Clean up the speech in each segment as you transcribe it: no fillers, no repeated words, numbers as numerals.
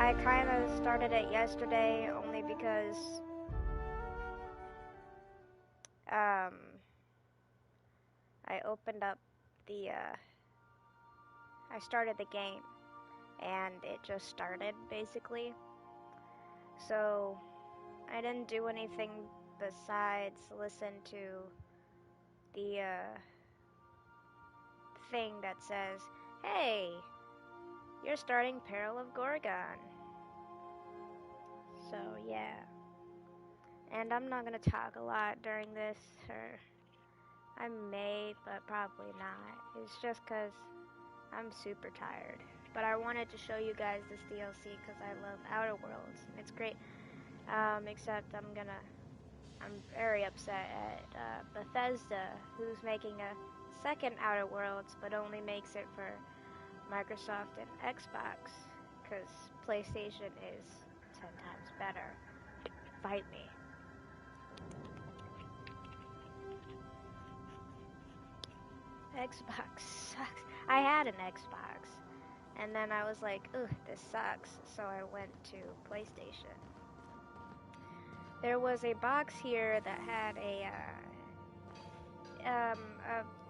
I kind of started it yesterday only because I opened up the I started the game and it just started basically. So I didn't do anything besides listen to the thing that says, "Hey, you're starting Peril of Gorgon." So yeah. And I'm not gonna talk a lot during this, or I may, but probably not. It's just cause I'm super tired. But I wanted to show you guys this DLC because I love Outer Worlds. And it's great. Except I'm very upset at Bethesda, who's making a second Outer Worlds, but only makes it for Microsoft and Xbox, because PlayStation is 10 times better. Fight me. Xbox sucks. I had an Xbox, and then I was like, ugh, this sucks, so I went to PlayStation. There was a box here that had a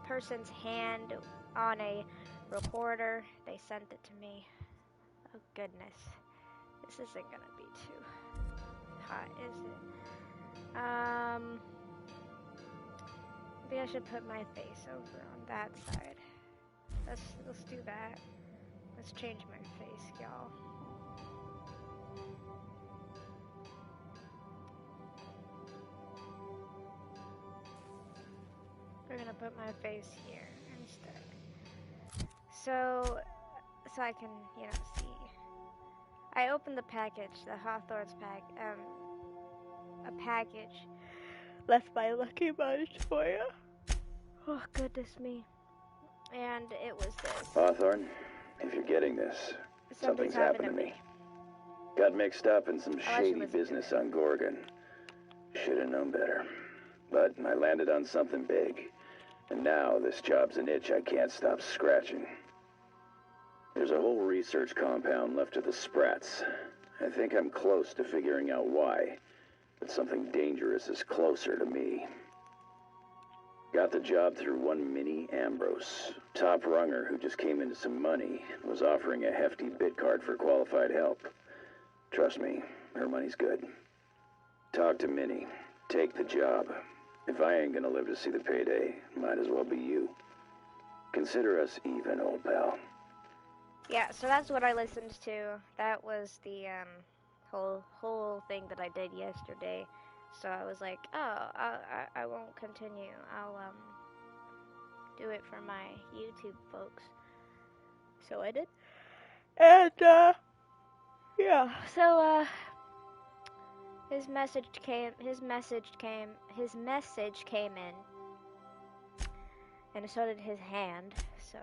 person's hand on a recorder. They sent it to me. Oh goodness, this isn't gonna be too hot, is it? Maybe I should put my face over on that side. Let's do that. Let's change my face, y'all. We're gonna put my face here instead. So I can, see. I opened the package, the Hawthorne's pack, a package left by Lucky Montoya. Oh, goodness me. And it was this. Hawthorne, if you're getting this, something's happened to me. Got mixed up in some shady business on Gorgon. Should have known better. But I landed on something big. And now this job's an itch I can't stop scratching. There's a whole research compound left of the Sprats. I think I'm close to figuring out why. But something dangerous is closer to me. Got the job through one Minnie, Ambrose. Top runger who just came into some money. Was offering a hefty bid card for qualified help. Trust me, her money's good. Talk to Minnie. Take the job. If I ain't gonna live to see the payday, might as well be you. Consider us even, old pal. Yeah, so that's what I listened to. That was the whole thing that I did yesterday. So I was like, oh, I won't continue. I'll do it for my YouTube folks. So I did. And yeah. So his message came in. And so did his hand. So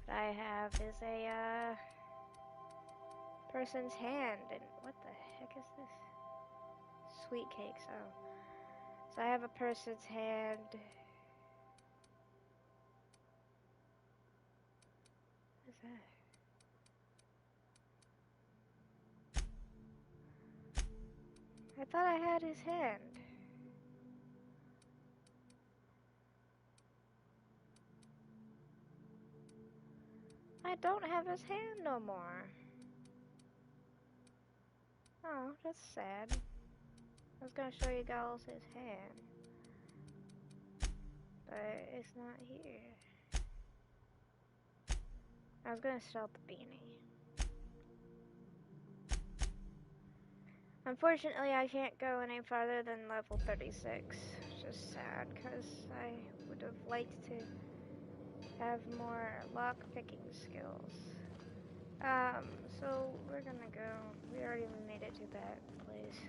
what I have is a person's hand, and what the heck is this? Sweet cakes. Oh, so I have a person's hand. What is that? I thought I had his hand. I don't have his hand no more. Oh, that's sad. I was gonna show you guys his hand, but it's not here. I was gonna sell the beanie. Unfortunately, I can't go any farther than level 36. It's just sad, because I would have liked to have more lock-picking skills. So we're gonna go. We already made it to that place.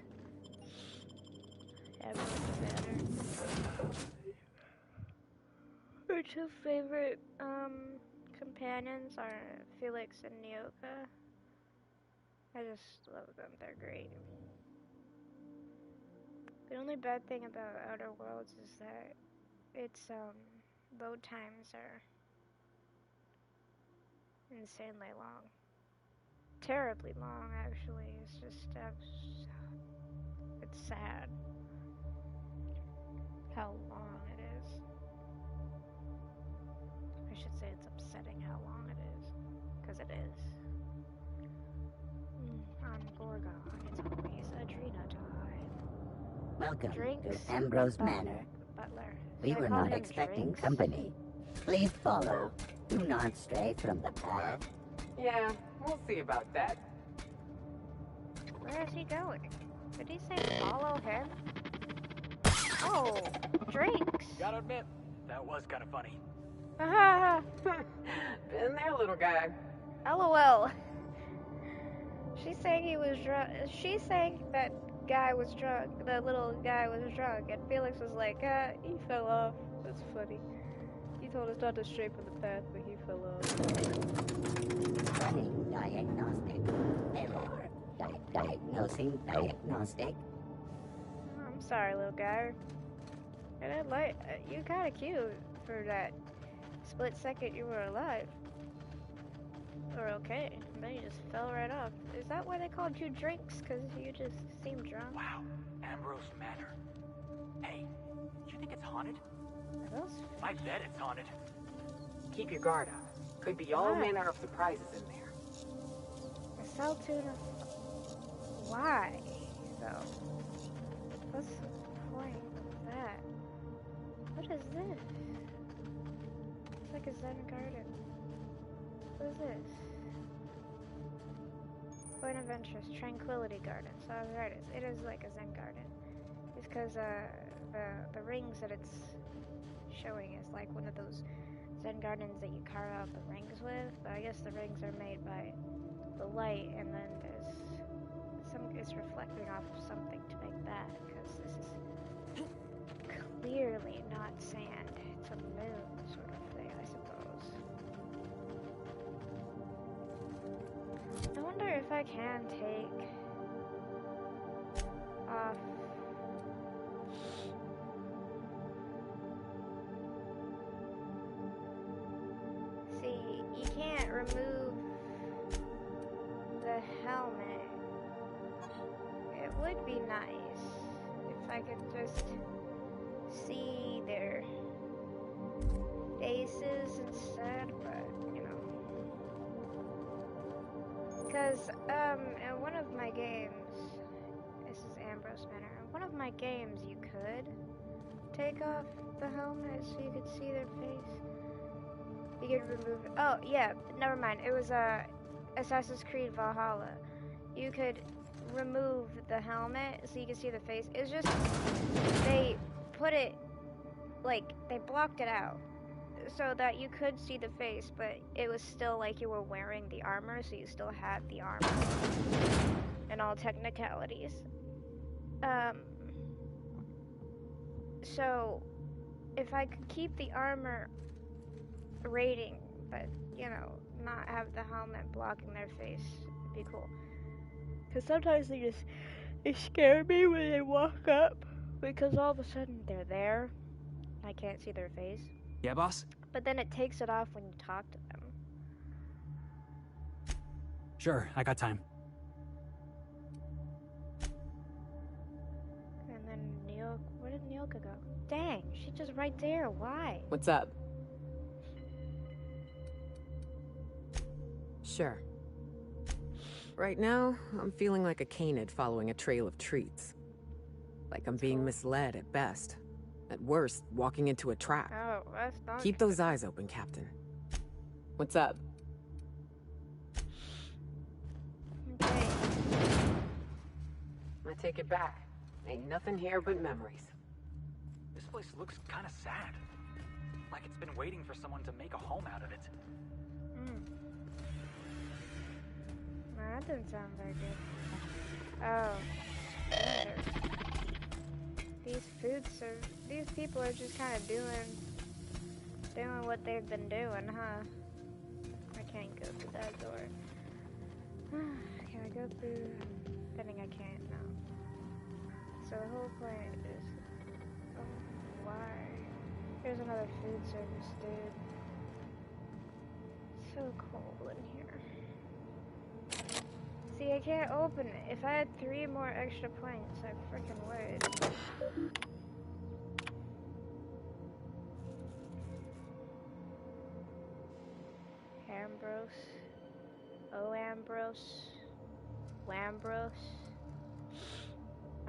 Our two favorite companions are Felix and Nyoka. I just love them. They're great. The only bad thing about Outer Worlds is that its load times are insanely long. terribly long, actually. It's just, it's sad how long it is. I should say it's upsetting how long it is, because it is. On Gorgon, it's always Adrena-Time. Welcome Drinks, to Ambrose Manor. Butler. We were not expecting drinks? company. Please follow. Do not stray from the path. Yeah, we'll see about that. Where is he going? Did he say follow him? Oh, drinks. Gotta admit, that was kind of funny. Been there, little guy. LOL. She's saying he was drunk. She's saying that guy was drunk. The little guy was drunk, and Felix was like, he fell off. That's funny. He told us not to stray from the path, but he fell off. Running diagnostic. Error. Diagnosing diagnostic. I'm sorry, little guy. And I like you. Kind of cute for that split second you were alive. Or okay, and then you just fell right off. Is that why they called you Drinks? Because you just seemed drunk? Wow, Ambrose Manor. Hey, you think it's haunted? I bet it's haunted. Keep your guard up. Could be all manner of surprises in there. A cell tuna. Why, though? What's the point of that? What is this? It's like a Zen garden. What is this? Point of interest, Tranquility Garden. So I was right, it is like a Zen garden. It's because the rings that it's showing is like one of those Zen gardens that you carve out the rings with. But I guess the rings are made by the light, and then it's reflecting off of something to make that. Because this is clearly not sand. It's a moon sort of thing, I suppose. I wonder if I can take off. See, you can't remove the helmet. It would be nice if I could just see their faces instead, but you know. Because, in one of my games, this is Ambrose Manor, in one of my games you could take off the helmet so you could see their face. You could remove it. Oh, yeah, never mind. It was, Assassin's Creed Valhalla. You could remove the helmet so you could see the face. It's just, they put it, like, they blocked it out so that you could see the face, but it was still like you were wearing the armor, so you still had the armor and all technicalities. So if I could keep the armor rating, but you know, not have the helmet blocking their face, it'd be cool. Because sometimes they scare me when they walk up, because all of a sudden they're there, I can't see their face. Yeah, boss? But then it takes it off when you talk to them. Sure, I got time. And then Neil, where did Neilka go? Dang, she's just right there. Why? What's up? Sure. Right now, I'm feeling like a canid following a trail of treats. Like I'm being misled at best. At worst, walking into a trap. Oh, that's not Keep those eyes open, Captain. What's up? Okay. I take it back. Ain't nothing here but memories. This place looks kind of sad. Like it's been waiting for someone to make a home out of it. Well, that didn't sound very good. Oh. Weird. These people are just kind of doing what they've been doing, huh? I can't go through that door. Can I go through? I think I can't now. So the whole point is, oh, why? There's another food service, dude. It's so cold in here. I can't open it. If I had 3 more extra points, I freaking would. Ambrose. Oh, Ambrose. Ambrose.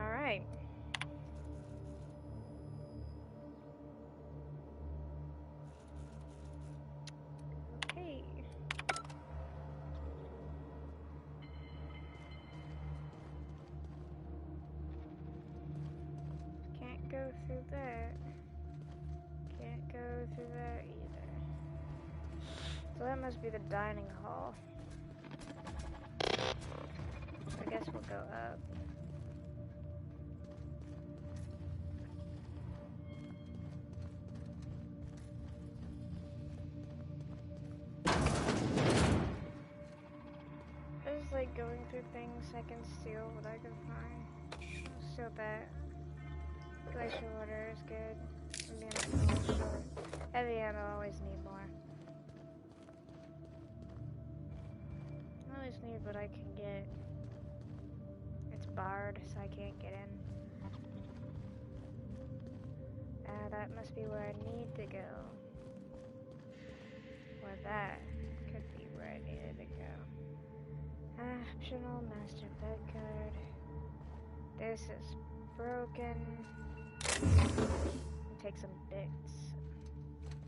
Alright. Okay. Can't go through that. Can't go through that either. So that must be the dining hall. I guess we'll go up. I just like going through things I can steal what I can find. I'll steal that. Glacier water is good. I'm being a little short. At the end, I'll always need more. I always need what I can get. It's barred, so I can't get in. That must be where I need to go. Or that could be where I needed to go. Optional master bed card. This is broken. Take some bits.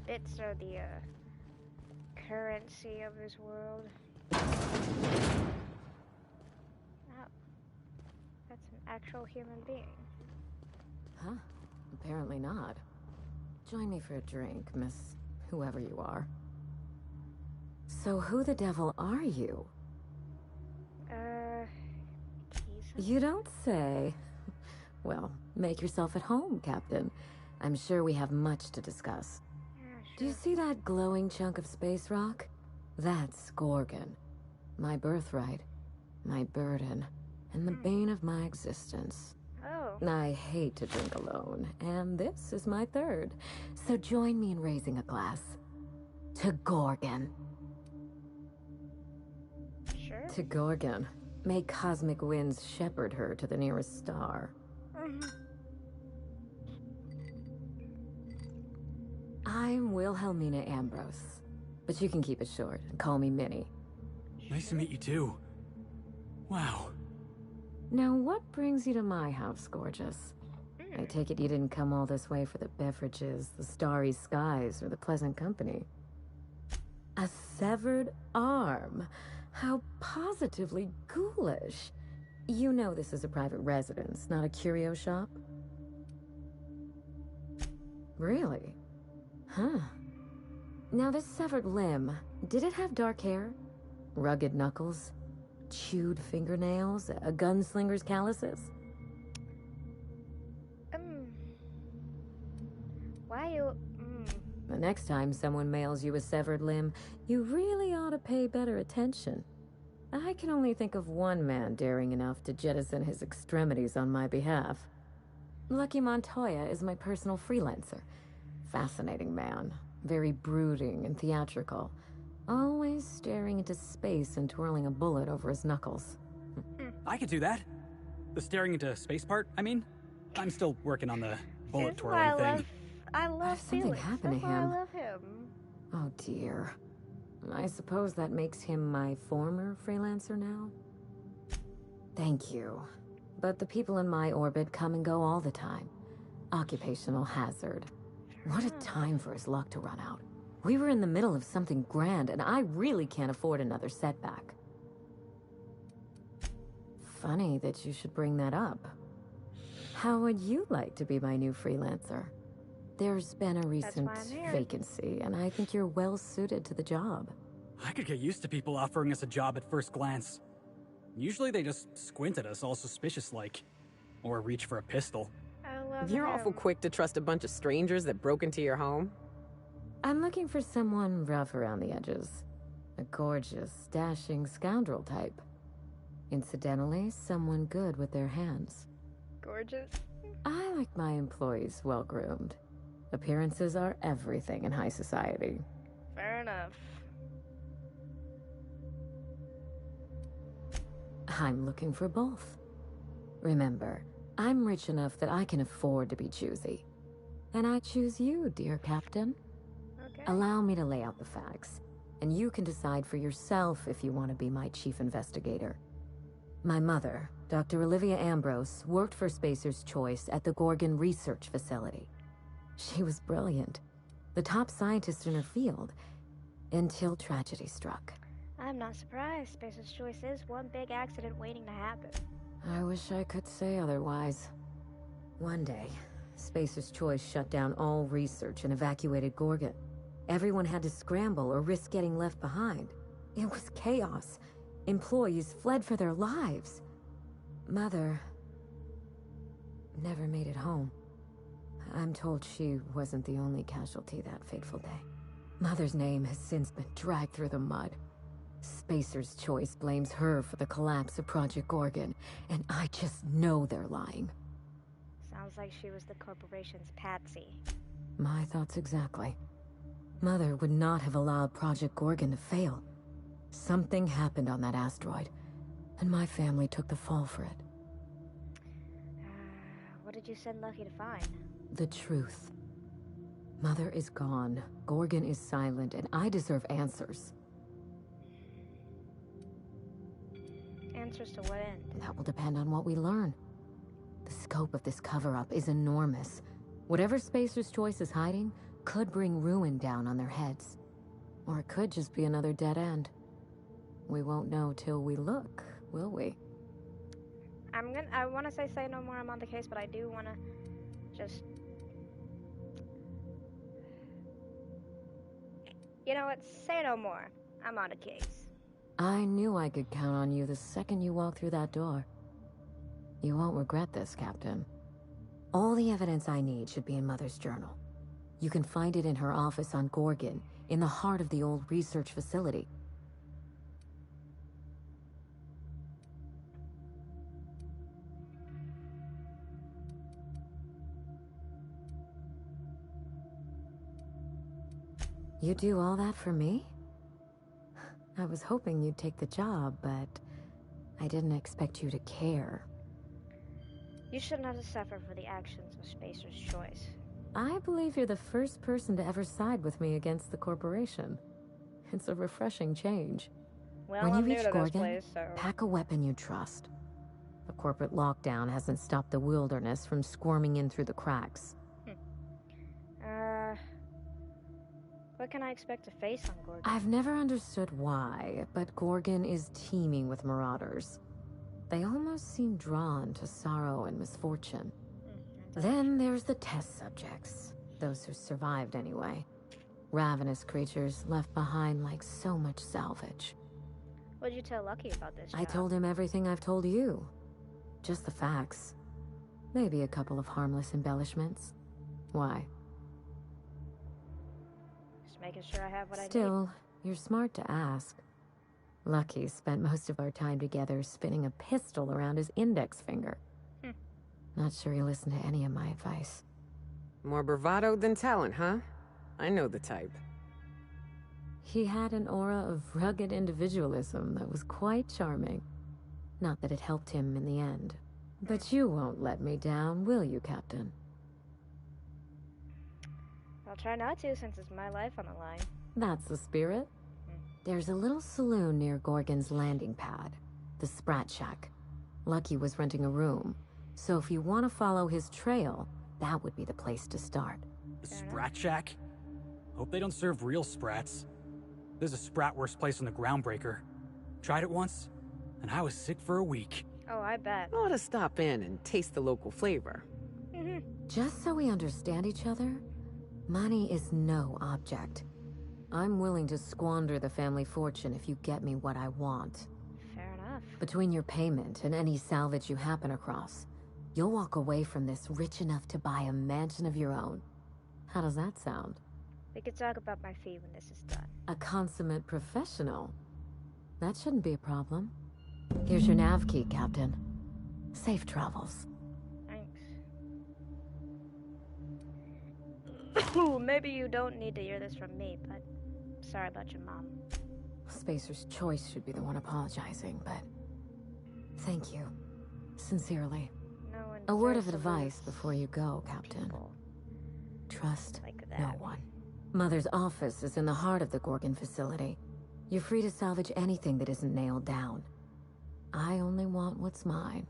Bits are the currency of this world. Oh, that's an actual human being. Huh? Apparently not. Join me for a drink, Miss whoever you are. So who the devil are you? You don't say. Well, make yourself at home, Captain. I'm sure we have much to discuss. Yeah, sure. Do you see that glowing chunk of space rock? That's Gorgon. My birthright, my burden, and the bane of my existence. Oh. I hate to drink alone, and this is my third. So join me in raising a glass. To Gorgon. Sure. To Gorgon. May cosmic winds shepherd her to the nearest star. I'm Wilhelmina Ambrose, but you can keep it short and call me Minnie. Nice to meet you too. Wow. Now, what brings you to my house, gorgeous? I take it you didn't come all this way for the beverages, the starry skies, or the pleasant company. A severed arm. How positively ghoulish. You know this is a private residence, not a curio shop? Really? Huh. Now this severed limb, did it have dark hair? Rugged knuckles? Chewed fingernails? A gunslinger's calluses? Why you... The next time someone mails you a severed limb, you really ought to pay better attention. I can only think of one man daring enough to jettison his extremities on my behalf. Lucky Montoya is my personal freelancer. Fascinating man. Very brooding and theatrical. Always staring into space and twirling a bullet over his knuckles. I could do that. The staring into space part, I mean. I'm still working on the bullet twirling thing. I love something happened to him. I love him. Oh dear. I suppose that makes him my former freelancer now? Thank you. But the people in my orbit come and go all the time. Occupational hazard. What a time for his luck to run out. We were in the middle of something grand, and I really can't afford another setback. Funny that you should bring that up. How would you like to be my new freelancer? There's been a recent vacancy, and I think you're well suited to the job. I could get used to people offering us a job at first glance. Usually they just squint at us all suspicious-like. Or reach for a pistol. I love You're him. awful quick to trust a bunch of strangers that broke into your home. I'm looking for someone rough around the edges. A gorgeous, dashing scoundrel type. Incidentally, someone good with their hands. Gorgeous. I like my employees well-groomed. Appearances are everything in high society. Fair enough. I'm looking for both. Remember, I'm rich enough that I can afford to be choosy. And I choose you, dear Captain. Okay. Allow me to lay out the facts, and you can decide for yourself if you want to be my chief investigator. My mother, Dr. Olivia Ambrose, worked for Spacer's Choice at the Gorgon Research Facility. She was brilliant, the top scientist in her field, until tragedy struck. I'm not surprised. Spacer's Choice is one big accident waiting to happen. I wish I could say otherwise. One day, Spacer's Choice shut down all research and evacuated Gorgon. Everyone had to scramble or risk getting left behind. It was chaos. Employees fled for their lives. Mother never made it home. I'm told she wasn't the only casualty that fateful day. Mother's name has since been dragged through the mud. Spacer's Choice blames her for the collapse of Project Gorgon, and I just know they're lying. Sounds like she was the corporation's patsy. My thoughts exactly. Mother would not have allowed Project Gorgon to fail. Something happened on that asteroid, and my family took the fall for it. What did you send Lucky to find? The truth. Mother is gone, Gorgon is silent, and I deserve answers. Answers to what end? That will depend on what we learn. The scope of this cover-up is enormous. Whatever Spacer's Choice is hiding could bring ruin down on their heads. Or it could just be another dead end. We won't know till we look, will we? I want to say no more, I'm on the case, but I do want to just... You know what? Say no more. I'm on the case. I knew I could count on you the second you walked through that door. You won't regret this, Captain. All the evidence I need should be in Mother's journal. You can find it in her office on Gorgon, in the heart of the old research facility. You do all that for me? I was hoping you'd take the job, but I didn't expect you to care. You shouldn't have to suffer for the actions of Spacer's Choice. I believe you're the first person to ever side with me against the corporation. It's a refreshing change. Well, when you I'm new reach to this Gorgon, place, so... pack a weapon you trust. The corporate lockdown hasn't stopped the wilderness from squirming in through the cracks. What can I expect to face on Gorgon? I've never understood why, but Gorgon is teeming with marauders. They almost seem drawn to sorrow and misfortune. Then there's the test subjects, those who survived anyway. Ravenous creatures left behind like so much salvage. What'd you tell Lucky about this job? I told him everything I've told you. Just the facts. Maybe a couple of harmless embellishments. Why? Just making sure I have what I need. Still, you're smart to ask. Lucky spent most of our time together spinning a pistol around his index finger. Not sure he listened to any of my advice. More bravado than talent, huh? I know the type. He had an aura of rugged individualism that was quite charming. Not that it helped him in the end. But you won't let me down, will you, Captain? I'll try not to, since it's my life on the line. That's the spirit. There's a little saloon near Gorgon's landing pad, the Sprat Shack. Lucky was renting a room, so if you want to follow his trail, that would be the place to start. The Sprat Shack? Hope they don't serve real sprats. There's a Sprat worst place in the Groundbreaker. Tried it once, and I was sick for a week. Oh, I bet. Ought to stop in and taste the local flavor. Just so we understand each other, money is no object. I'm willing to squander the family fortune if you get me what I want. Fair enough. Between your payment and any salvage you happen across, you'll walk away from this rich enough to buy a mansion of your own. How does that sound? We could talk about my fee when this is done. A consummate professional. That shouldn't be a problem. Here's your nav key, Captain. Safe travels. Thanks. Maybe you don't need to hear this from me, but sorry about your mom. Spacer's Choice should be the one apologizing, but Thank you. Sincerely. No one A word of deserves to advice lose before you go, Captain. people Trust like no that. one. Mother's office is in the heart of the Gorgon facility. You're free to salvage anything that isn't nailed down. I only want what's mine.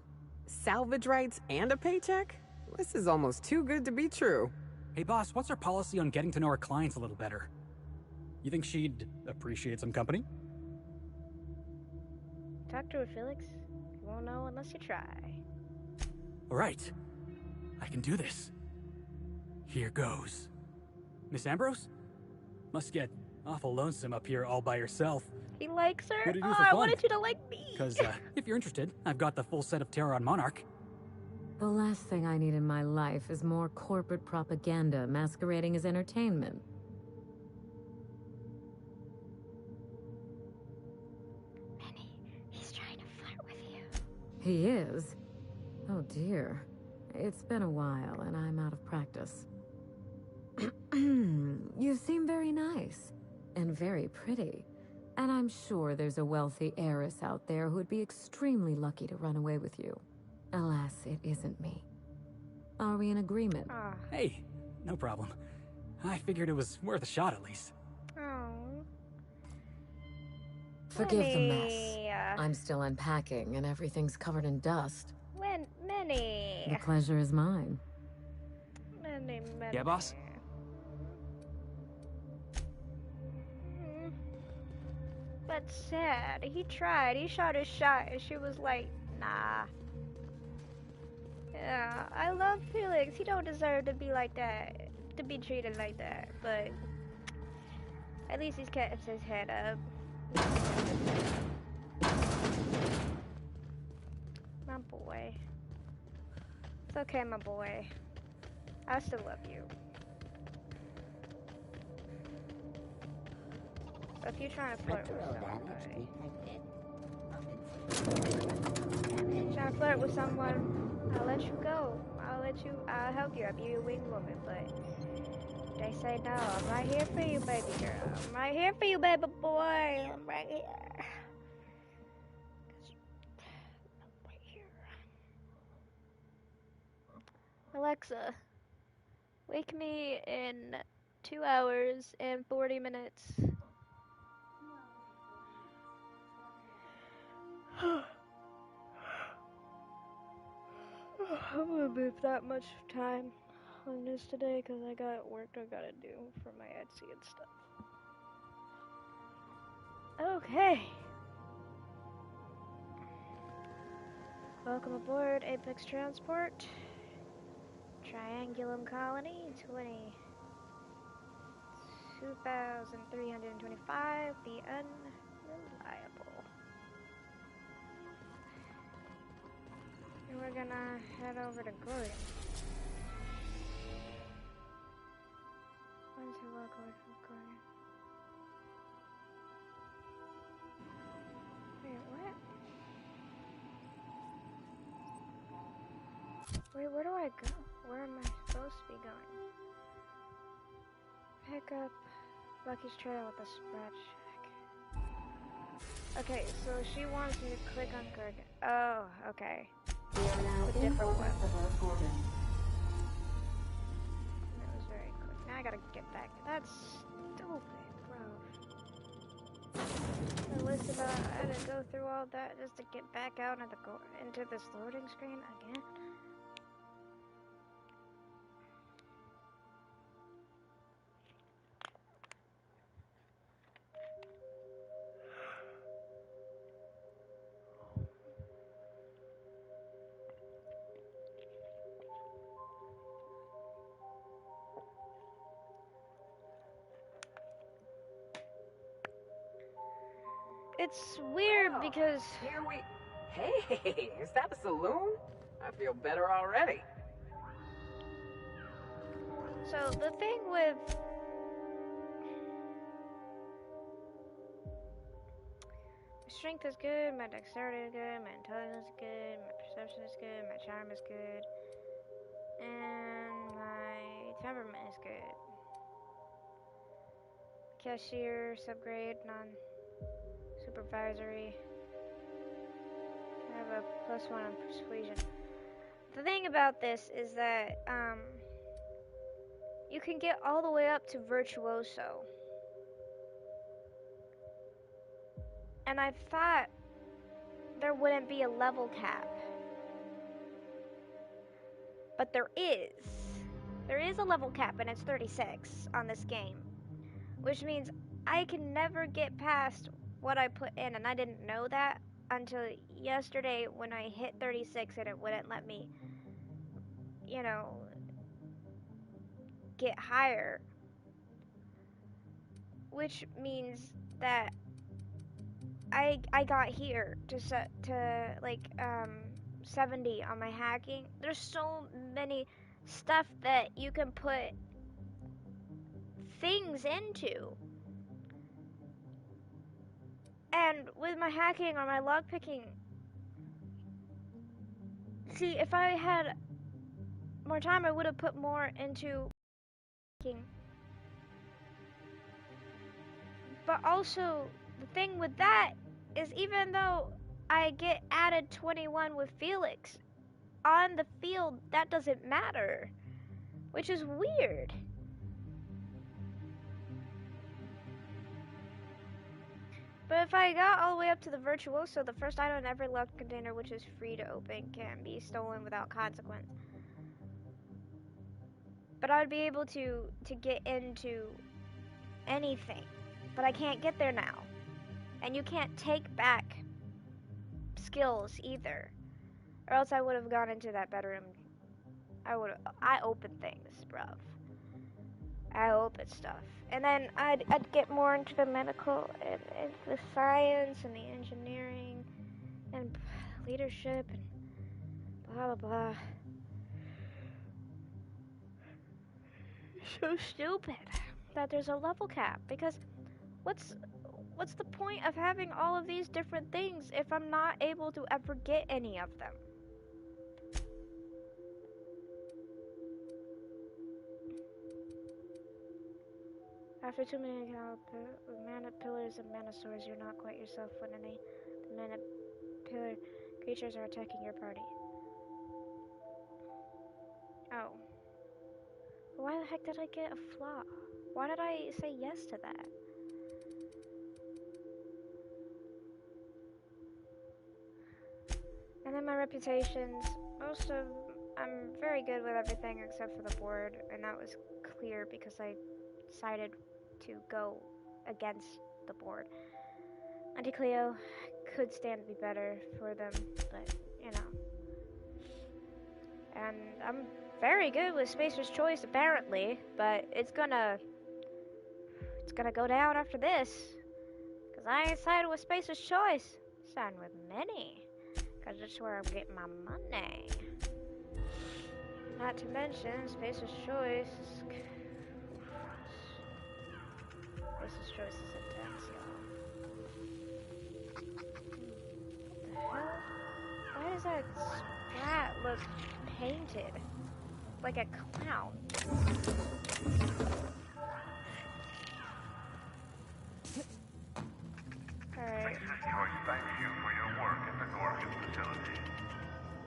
Salvage rights and a paycheck? This is almost too good to be true. Hey boss, what's our policy on getting to know our clients a little better? You think she'd appreciate some company? Talk to her, Felix. You won't know unless you try. Alright. I can do this. Here goes. Miss Ambrose? Must get awful lonesome up here all by yourself. He likes her? What do you do Oh, for I fun? wanted you to like me. Because, if you're interested, I've got the full set of Terror on Monarch. The last thing I need in my life is more corporate propaganda masquerading as entertainment. Minnie, he's trying to flirt with you. He is? Oh dear. It's been a while and I'm out of practice. You seem very nice. And very pretty. And I'm sure there's a wealthy heiress out there who'd be extremely lucky to run away with you. Alas, it isn't me. Are we in agreement? Ah. Hey, no problem. I figured it was worth a shot at least. Oh. Forgive the mess. Minnie. I'm still unpacking and everything's covered in dust. Minnie. The pleasure is mine. Minnie. Yeah, boss? That's sad. He tried. He shot his shot and she was like, nah. Yeah, I love Felix. He don't deserve to be like that. To be treated like that. But at least he's kept his head up. My boy. It's okay, my boy. I still love you. So if you're trying to flirt with someone, I'll let you go. I'll help you. I'll be your wing woman, but they say no. I'm right here for you, baby girl. I'm right here for you, baby boy. I'm right here. I'm right here. Alexa, wake me in 2 hours and 40 minutes. I'm gonna move that much time on this today because I got work I gotta do for my Etsy and stuff. Okay. Welcome aboard Apex Transport. Triangulum Colony 2325, the unreliable. And we're gonna head over to Gorgon. Once we walk away from Gorgon. Wait, what? Wait, where do I go? Where am I supposed to be going? Pick up Lucky's trail at the Sprat shack. Okay, so she wants me to click on Gorgon. Oh, okay. We are now With in different orbit weapons. above Gorgon. That was very quick. Now I gotta get back. That's stupid, bro. I listed I had to go through all that just to get back out into this loading screen again. It's weird because Here we... Hey, is that a saloon? I feel better already. so the thing with my strength is good, my dexterity is good, my intelligence is good, my perception is good, my charm is good, and my temperament is good. Cashier, subgrade, non-supervisory. I have a +1 on persuasion. The thing about this is that, you can get all the way up to virtuoso. And I thought there wouldn't be a level cap. But there is. There is a level cap, and it's 36 on this game. Which means I can never get past what I put in, and I didn't know that until yesterday when I hit 36 and it wouldn't let me, you know, get higher. Which means that I got here to set to like 70 on my hacking. There's so many stuff that you can put things into. And with my hacking or my lockpicking, see, if I had more time, I would have put more into hacking. But also, the thing with that is even though I get added 21 with Felix, on the field, that doesn't matter. Which is weird. But if I got all the way up to the Virtuoso, the first item in every locked container which is free to open can be stolen without consequence. But I would be able to get into anything. But I can't get there now. And you can't take back skills either. Or else I would have gone into that bedroom. I opened things, bruv. I opened stuff. And then I'd get more into the medical and the science and the engineering and leadership and blah blah blah. So stupid that there's a level cap, because what's the point of having all of these different things if I'm not able to ever get any of them? After too many mana pillars and mana swords, you're not quite yourself when any mana pillar creatures are attacking your party. Oh. Why the heck did I get a flaw? Why did I say yes to that? And then my reputations, I'm very good with everything except for the board, and that was clear because I decided to go against the board. Anti-Cleo could stand to be better for them, but, you know. And I'm very good with Spacer's Choice, apparently, but it's gonna go down after this. Because I ain't siding with Spacer's Choice. I'm siding with Minnie. Because that's where I'm getting my money. Not to mention, Spacer's Choice. Spacer's Choice is intense, y'all. What the hell? Why does that Sprat look painted? Like a clown. Alright. Spacer's Choice thanks you for your work at the Gorgon facility.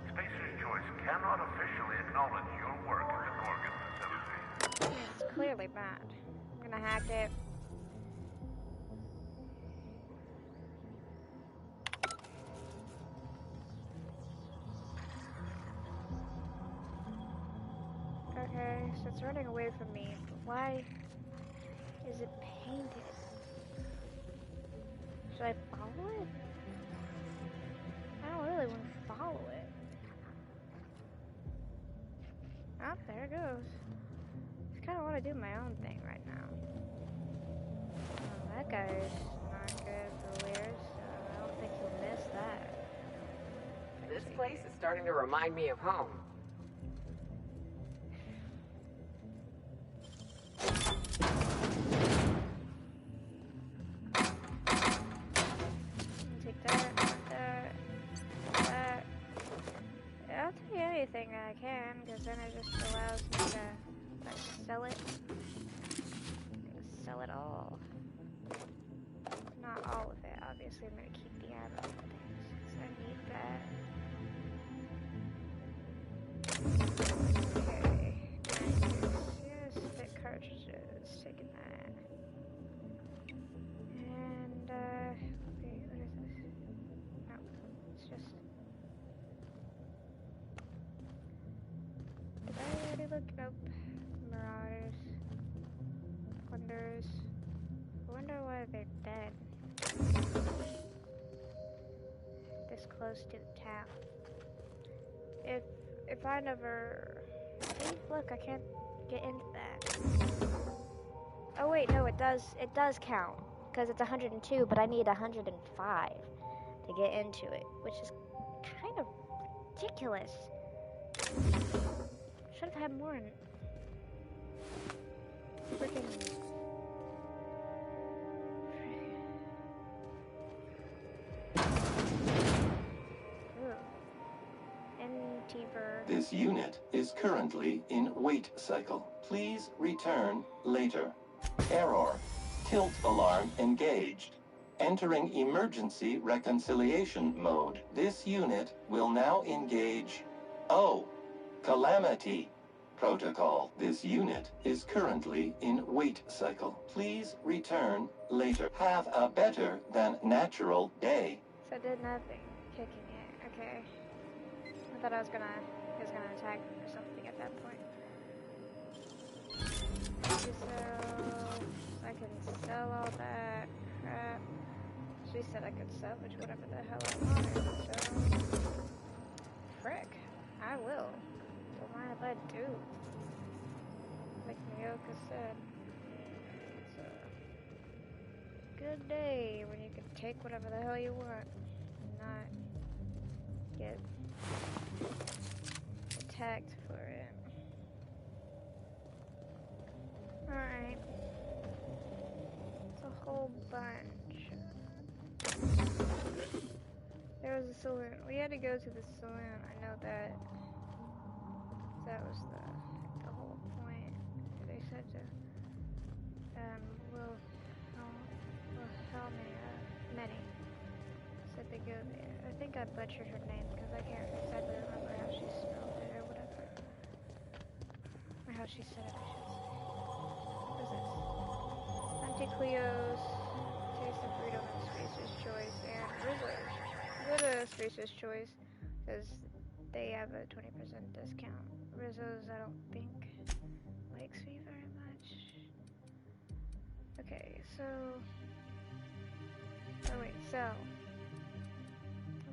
Spacer's Choice cannot officially acknowledge your work at the Gorgon facility. It's clearly bad. I'm gonna hack it. Okay, so it's running away from me, but why is it painted? Should I follow it? I don't really want to follow it. Oh, there it goes. I kind of want to do my own thing right now. Oh, that guy's not good at the layers, so I don't think he'll miss that. This place is starting to remind me of home. Take that. I'll take anything I can, because then it just allows me to like, sell it. Sell it all. Not all of it, obviously. I'm gonna keep the ammo things, because I need that. Nope. Marauders. Plunders. I wonder why they're dead. This close to the town. If I never... See? Look, I can't get into that. Oh wait, no, it does count. Because it's 102, but I need 105 to get into it. Which is kind of ridiculous. Should have had more in... Freaking... This unit is currently in wait cycle. Please return later. Error. Tilt alarm engaged. Entering emergency reconciliation mode. This unit will now engage... Oh, calamity. Protocol. This unit is currently in wait cycle. Please return later. Have a better than natural day. So I did nothing. Kicking it. Okay. I thought he was gonna attack me or something at that point. So I can sell all that crap. She said I could salvage whatever the hell I wanted, so frick, I will. Don't mind if I do. Like Mioka said. It's a good day when you can take whatever the hell you want and not get attacked for it. Alright. It's a whole bunch. There was a saloon. We had to go to the saloon. I know that. That was the whole point. They said to will help me, Minnie. Said to go there. I think I butchered her name because I can't exactly remember how she spelled it or whatever. Or how she said it, I should say. What is this? Anti-Cleo's, Taste of Freedom and Spacer's Choice, and Rizzo's. Go to Spacer's Choice because they have a 20% discount. Rizzo's, I don't think, likes me very much. Okay, so... Oh wait, sell.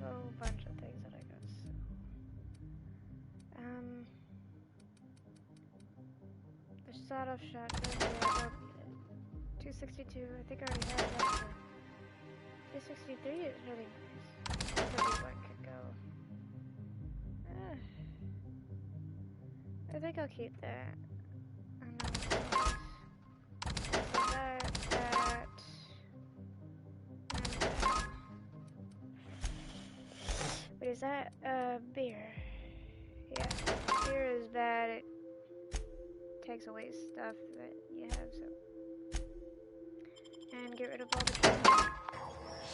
A whole bunch of things that I got sell. The sawed-off shotgun, yeah, I don't need it. 262, I think I already had that. 263 is really nice. Maybe one could go. I think I'll keep that. And then so that, and that. Wait, is that beer? Yeah, beer is bad. It takes away stuff that you have, so. And get rid of all the trash.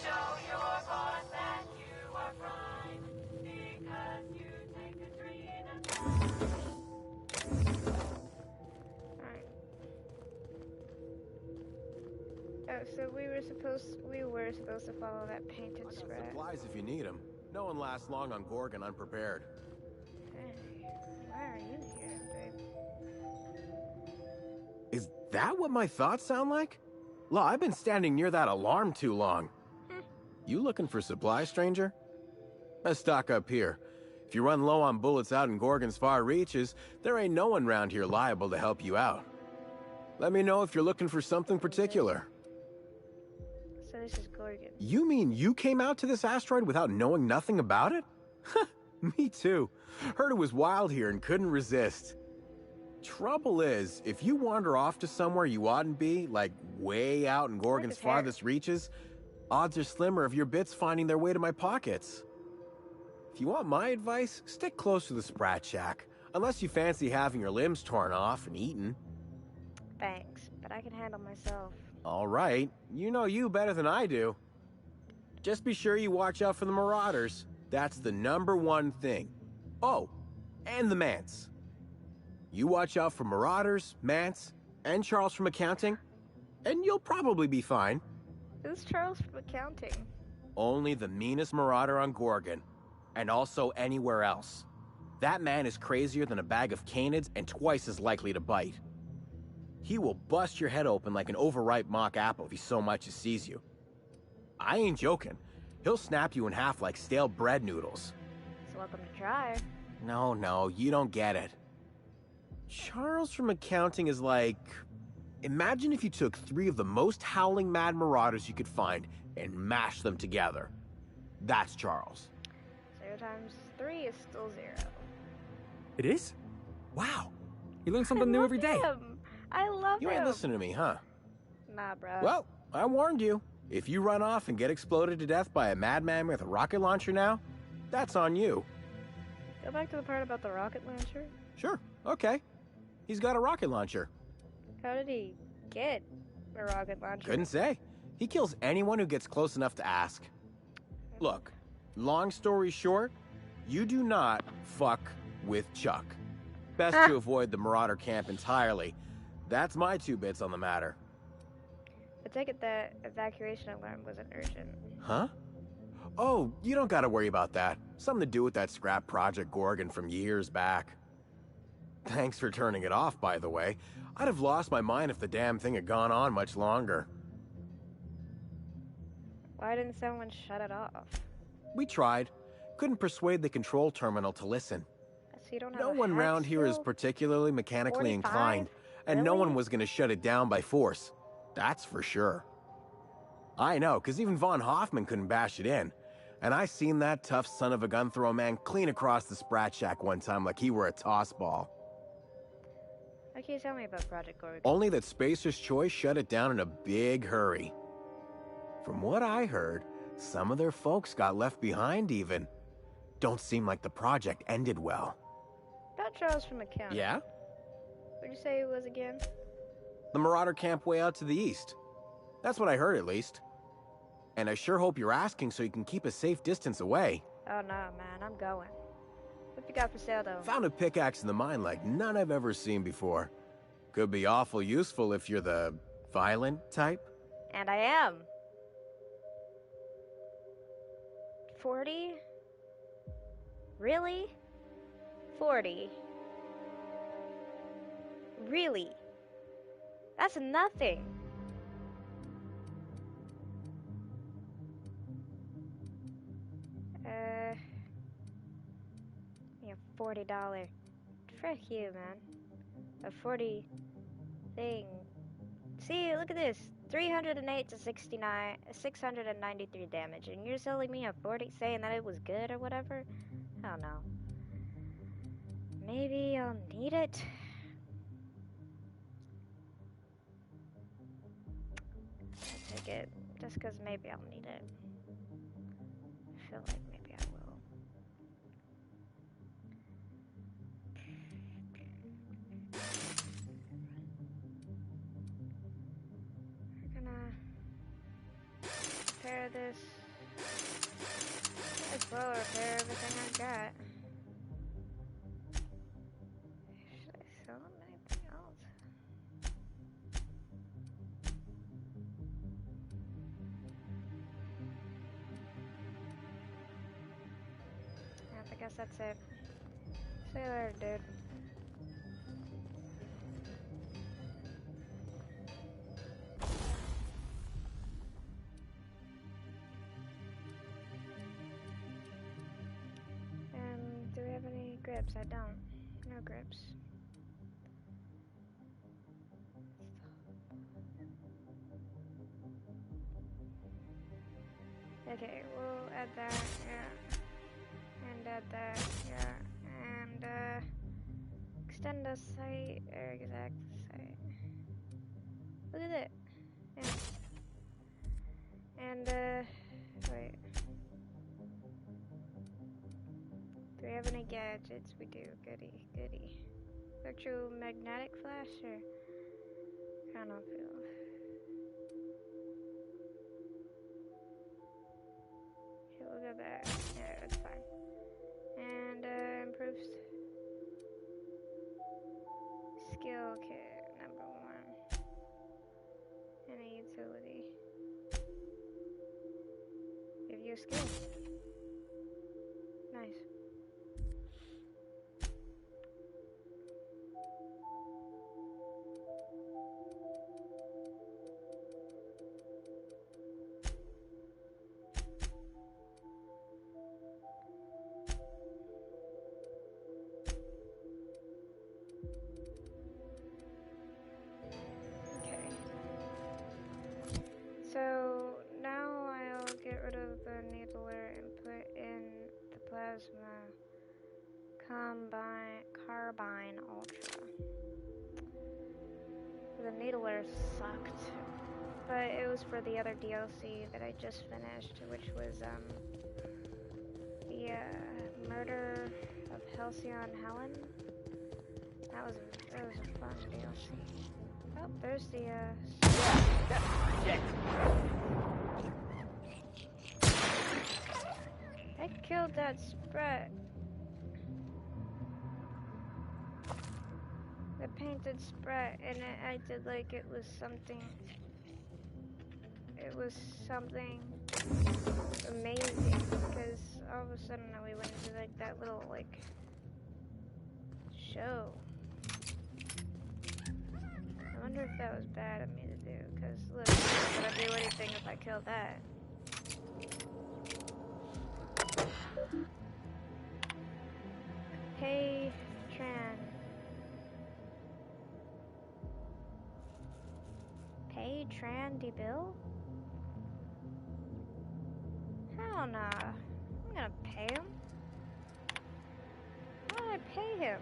Show your boss that you are prime, because you take Adrena-Time. Alright. Oh, so we were supposed to follow that painted Sprat. Supplies if you need them. No one lasts long on Gorgon unprepared. Hey, why are you here, babe? Is that what my thoughts sound like? Law, I've been standing near that alarm too long. You looking for supplies, stranger? Let's stock up here. If you run low on bullets out in Gorgon's far reaches, there ain't no one round here liable to help you out. Let me know if you're looking for something particular. So this is Gorgon. You mean you came out to this asteroid without knowing nothing about it? Me too. Heard it was wild here and couldn't resist. Trouble is, if you wander off to somewhere you oughtn't be, like way out in Gorgon's farthest reaches, odds are slimmer of your bits finding their way to my pockets. If you want my advice, stick close to the Sprat Shack, unless you fancy having your limbs torn off and eaten. Thanks, but I can handle myself. All right, you know you better than I do. Just be sure you watch out for the Marauders. That's the #1 thing. Oh, and the Mance. You watch out for Marauders, Mance, and Charles from accounting, and you'll probably be fine. Who's Charles from accounting? Only the meanest Marauder on Gorgon, and also anywhere else. That man is crazier than a bag of canids and twice as likely to bite. He will bust your head open like an overripe mock apple if he so much as sees you. I ain't joking. He'll snap you in half like stale bread noodles. So welcome to try. No, you don't get it. Charles from accounting is like... Imagine if you took 3 of the most howling mad marauders you could find and mashed them together. That's Charles. 0 times 3 is still 0. It is? Wow. You learn something new every day. I love him. You ain't listening to me, huh? Nah, bro. Well, I warned you. If you run off and get exploded to death by a madman with a rocket launcher now, that's on you. Go back to the part about the rocket launcher. Sure, okay. He's got a rocket launcher. How did he get a rocket launcher? Couldn't say. He kills anyone who gets close enough to ask. Look, long story short, you do not fuck with Chuck. Best to avoid the Marauder camp entirely. That's my 2 bits on the matter. I take it that evacuation alarm wasn't urgent. Huh? Oh, you don't gotta worry about that. Something to do with that scrap project Gorgon from years back. Thanks for turning it off, by the way. I'd have lost my mind if the damn thing had gone on much longer. Why didn't someone shut it off? We tried. Couldn't persuade the control terminal to listen. So you don't have No a one hack round here is skill? particularly mechanically 45? inclined, and no Really? one was gonna shut it down by force. That's for sure. I know, because even Von Hoffman couldn't bash it in. And I seen that tough son of a gun throw a man clean across the Sprat Shack one time like he were a toss ball. What can you tell me about Project Gorgon? Only that Spacer's Choice shut it down in a big hurry. From what I heard, some of their folks got left behind even. Don't seem like the project ended well. About Charles from accounting. Yeah? What'd you say it was again? The Marauder camp way out to the east. That's what I heard, at least. And I sure hope you're asking so you can keep a safe distance away. Oh no, man, I'm going. What you got for sale, though? Found a pickaxe in the mine like none I've ever seen before. Could be awful useful if you're the violent type. And I am. 40? Really? 40? Really? That's nothing. Yeah, $40. Frick you, man. A 40 thing. See, look at this. 308 to 69, 693 damage, and you're selling me a 40 saying that it was good or whatever? I don't know. Maybe I'll need it. I'll take it just because maybe I'll need it. I feel like maybe I will. We're gonna repair this. Might as well repair everything I got. Should I sell them anything else? Yep, I guess that's it. See you later, dude. Do we have any grips? I don't. No grips. Okay, we'll add that, yeah. And add that, yeah. And, extend the site, or exact site. Look at it. Yeah. And, wait. Do we have any gadgets? We do. Goody, goody. Electromagnetic flash, or chrono field? Okay, we'll go back. Yeah, that's fine. And, improves skill kit number 1. And a utility. Give you a skill. Nice. Carbine Ultra. The needler sucked, but it was for the other DLC that I just finished, which was the Murder of Halcyon Helen. That was a fun DLC. Oh, there's the I killed that Sprat. The painted Sprat, and I did like it was something. It was something amazing because all of a sudden we went into like that little like show. I wonder if that was bad of me to do, because look, I'm not gonna do anything if I kill that. Hey, Tran. Pay Tran de bill? Hell nah. I'm gonna pay him. Why would I pay him?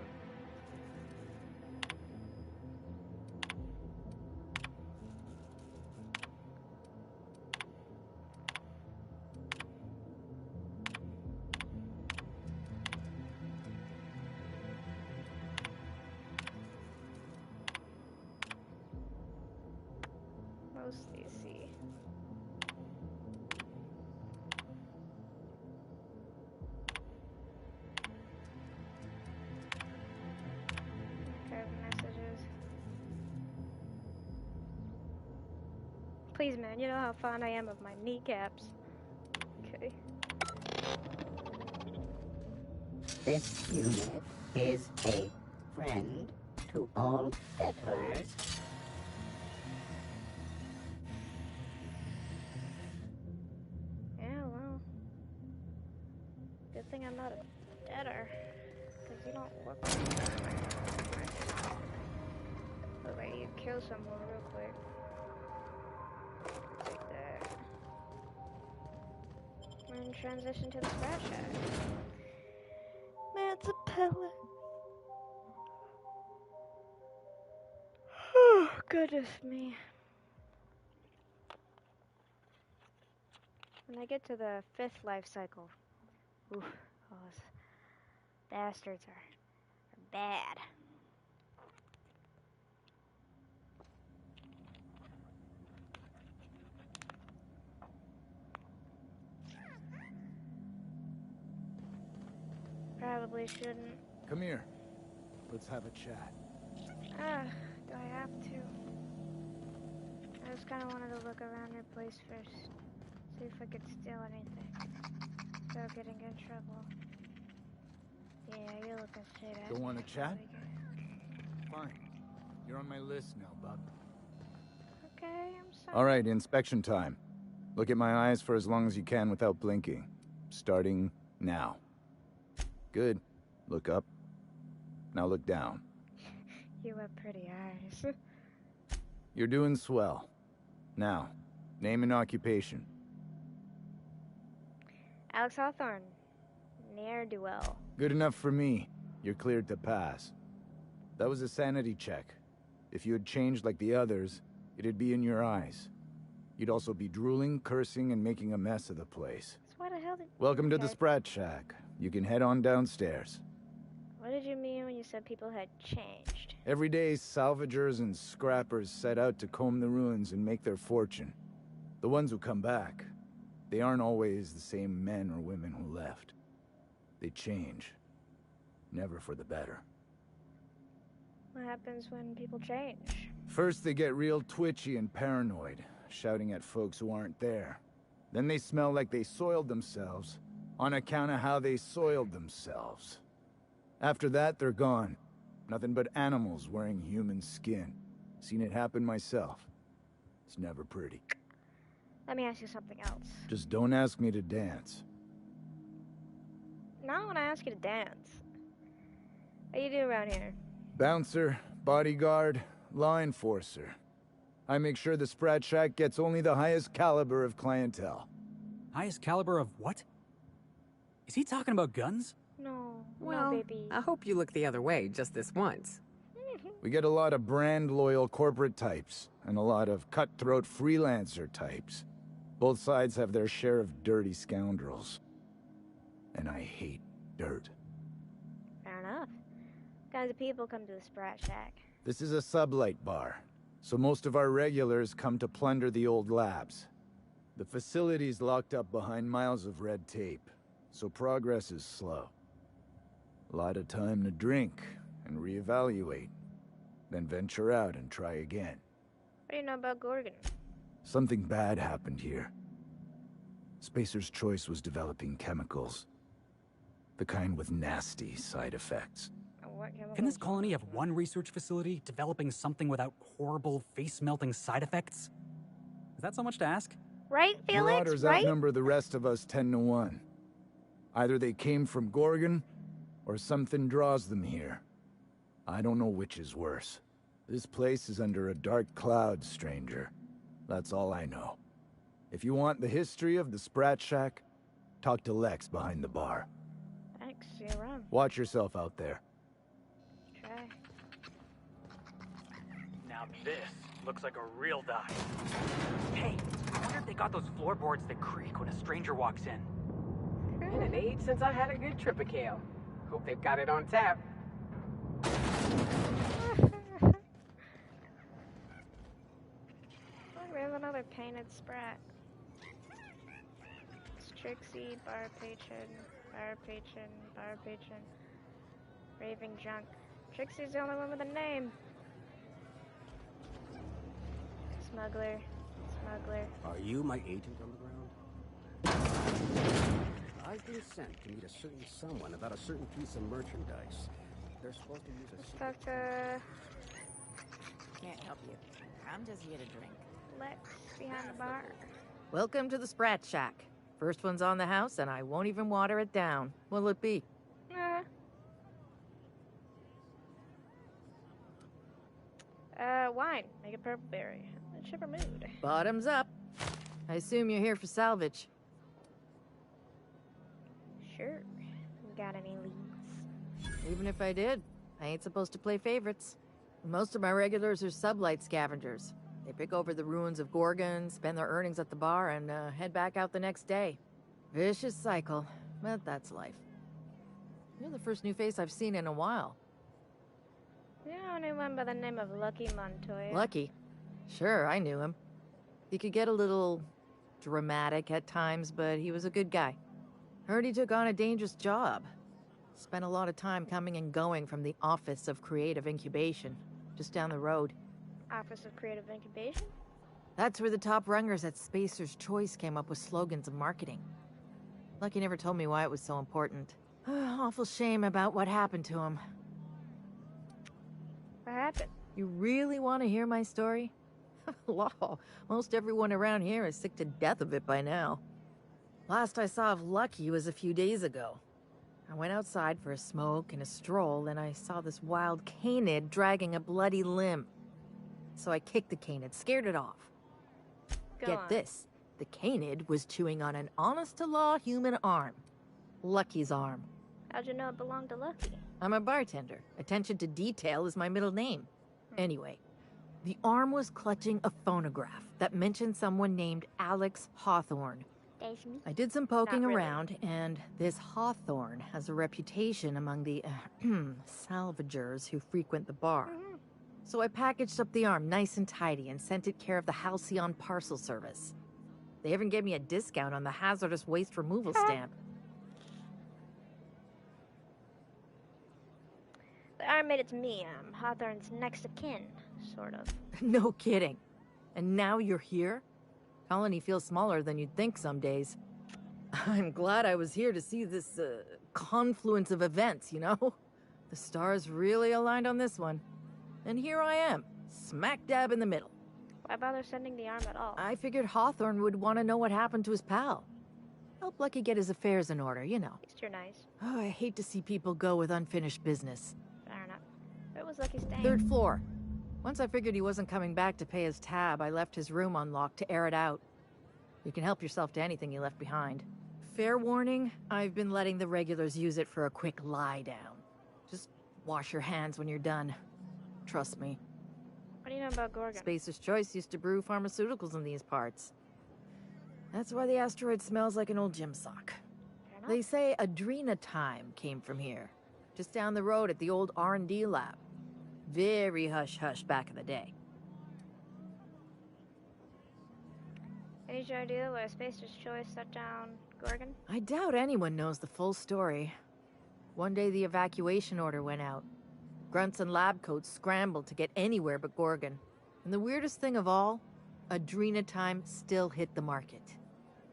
Mostly see. Archive messages. Please, man, you know how fond I am of my kneecaps. Okay. This unit is a friend to all debtors. Yeah, well. Good thing I'm not a debtor. Because you don't look like that. Look like you kill someone real quick. Take that. And transition to the Sprat Shack. Man, it's a pellet. Oh, goodness me. When I get to the 5th life cycle, oof, those bastards are bad. Probably shouldn't. Come here. Let's have a chat. Do I have to? I just kind of wanted to look around your place first. See if I could steal anything without getting in trouble. Yeah, you're looking straight at me. Don't want to chat? Really Fine. You're on my list now, bub. okay, I'm sorry. All right, inspection time. Look at my eyes for as long as you can without blinking. Starting now. Good. Look up. Now look down. You have pretty eyes. You're doing swell. Now, name and occupation. Alex Hawthorne. Ne'er-do-well. Good enough for me. You're cleared to pass. That was a sanity check. If you had changed like the others, it'd be in your eyes. You'd also be drooling, cursing, and making a mess of the place. So why the hell did... Welcome to the Sprat Shack. You can head on downstairs. What did you mean when you said people had changed? Every day, salvagers and scrappers set out to comb the ruins and make their fortune. The ones who come back, they aren't always the same men or women who left. They change. Never for the better. What happens when people change? First, they get real twitchy and paranoid, shouting at folks who aren't there. Then they smell like they soiled themselves, on account of how they soiled themselves. After that, they're gone. Nothing but animals wearing human skin. Seen it happen myself. It's never pretty. Let me ask you something else. Just don't ask me to dance. Now when I ask you to dance, what do you do around here? Bouncer, bodyguard, law enforcer. I make sure the Sprat Shack gets only the highest caliber of clientele. Highest caliber of what? Is he talking about guns? No, Well, baby. I hope you look the other way just this once. We get a lot of brand-loyal corporate types, and a lot of cutthroat freelancer types. Both sides have their share of dirty scoundrels. And I hate dirt. Fair enough. What kinds of people come to the Sprat Shack? This is a sublight bar, so most of our regulars come to plunder the old labs. The facility's locked up behind miles of red tape, so progress is slow. A lot of time to drink and reevaluate, then venture out and try again. What do you know about Gorgon? Something bad happened here. Spacer's Choice was developing chemicals. The kind with nasty side effects. What chemicals? Can this colony have one research facility developing something without horrible, face-melting side effects? Is that so much to ask? Right, Felix? Marauders right? outnumber the rest of us 10 to 1. Either they came from Gorgon, or something draws them here. I don't know which is worse. This place is under a dark cloud, stranger. That's all I know. If you want the history of the Sprat Shack, talk to Lex behind the bar. Thanks, see you around. Watch yourself out there. Try. Now this looks like a real dive. Hey, I wonder if they got those floorboards that creak when a stranger walks in. Been an age since I had a good trip of kale. Hope they've got it on tap. Look, we have another painted Sprat. It's Trixie, bar patron, bar patron, bar patron. Raving junk. Trixie's the only one with a name. Smuggler, smuggler. Are you my agent on the ground? I've been sent to meet a certain someone about a certain piece of merchandise. They're supposed to use a... Let's talk to Can't help you. I'm just here to drink. Lex behind the bar. Welcome to the Sprat Shack. First one's on the house, and I won't even water it down. What'll it be? Wine. Make it purple berry. Chipper mood. Bottoms up. I assume you're here for salvage. Sure. Got any leads? Even if I did, I ain't supposed to play favorites. Most of my regulars are sublight scavengers. They pick over the ruins of Gorgon, spend their earnings at the bar, and head back out the next day. Vicious cycle, but that's life. You're the first new face I've seen in a while. You know anyone by the name of Lucky Montoya? Lucky? Sure, I knew him. He could get a little dramatic at times, but he was a good guy. Heard he took on a dangerous job. Spent a lot of time coming and going from the Office of Creative Incubation, just down the road. Office of Creative Incubation? That's where the top rungers at Spacer's Choice came up with slogans and marketing. Lucky never told me why it was so important. Awful shame about what happened to him. What happened? You really want to hear my story? Law, most everyone around here is sick to death of it by now. Last I saw of Lucky was a few days ago. I went outside for a smoke and a stroll, and I saw this wild canid dragging a bloody limb. So I kicked the canid, scared it off. Get this, the canid was chewing on an honest-to-law human arm. Lucky's arm. How'd you know it belonged to Lucky? I'm a bartender. Attention to detail is my middle name. Anyway, the arm was clutching a phonograph that mentioned someone named Alex Hawthorne. I did some poking around, and this Hawthorne has a reputation among the salvagers who frequent the bar. So I packaged up the arm nice and tidy and sent it care of the Halcyon Parcel Service. They even gave me a discount on the hazardous waste removal stamp. The arm made it to me. Hawthorne's next of kin, sort of. No kidding. And now you're here? Colony feels smaller than you'd think some days. I'm glad I was here to see this confluence of events, you know? The stars really aligned on this one. And here I am, smack dab in the middle. Why bother sending the arm at all? I figured Hawthorne would want to know what happened to his pal. Help Lucky get his affairs in order, you know. At least you're nice. Oh, I hate to see people go with unfinished business. Fair enough. Where was Lucky staying? 3rd floor. Once I figured he wasn't coming back to pay his tab, I left his room unlocked to air it out. You can help yourself to anything you left behind. Fair warning, I've been letting the regulars use it for a quick lie down. Just wash your hands when you're done. Trust me. What do you know about Gorgon? Spacer's Choice used to brew pharmaceuticals in these parts. That's why the asteroid smells like an old gym sock. They say Adrena-Time came from here, just down the road at the old R&D lab. Very hush-hush back in the day. Any idea where Spacer's Choice shut down Gorgon? I doubt anyone knows the full story. One day the evacuation order went out. Grunts and lab coats scrambled to get anywhere but Gorgon. And the weirdest thing of all, Adrena-Time still hit the market.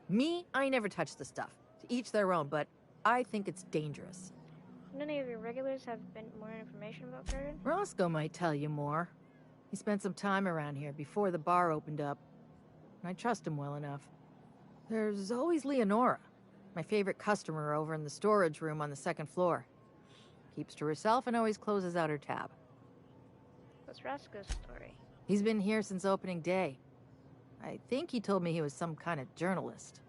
Me, I never touched the stuff. To each their own, but I think it's dangerous. None of your regulars have been more information about Gorgon? Roscoe might tell you more. He spent some time around here before the bar opened up. And I trust him well enough. There's always Leonora, my favorite customer over in the storage room on the second floor. Keeps to herself and always closes out her tab. What's Roscoe's story? He's been here since opening day. I think he told me he was some kind of journalist.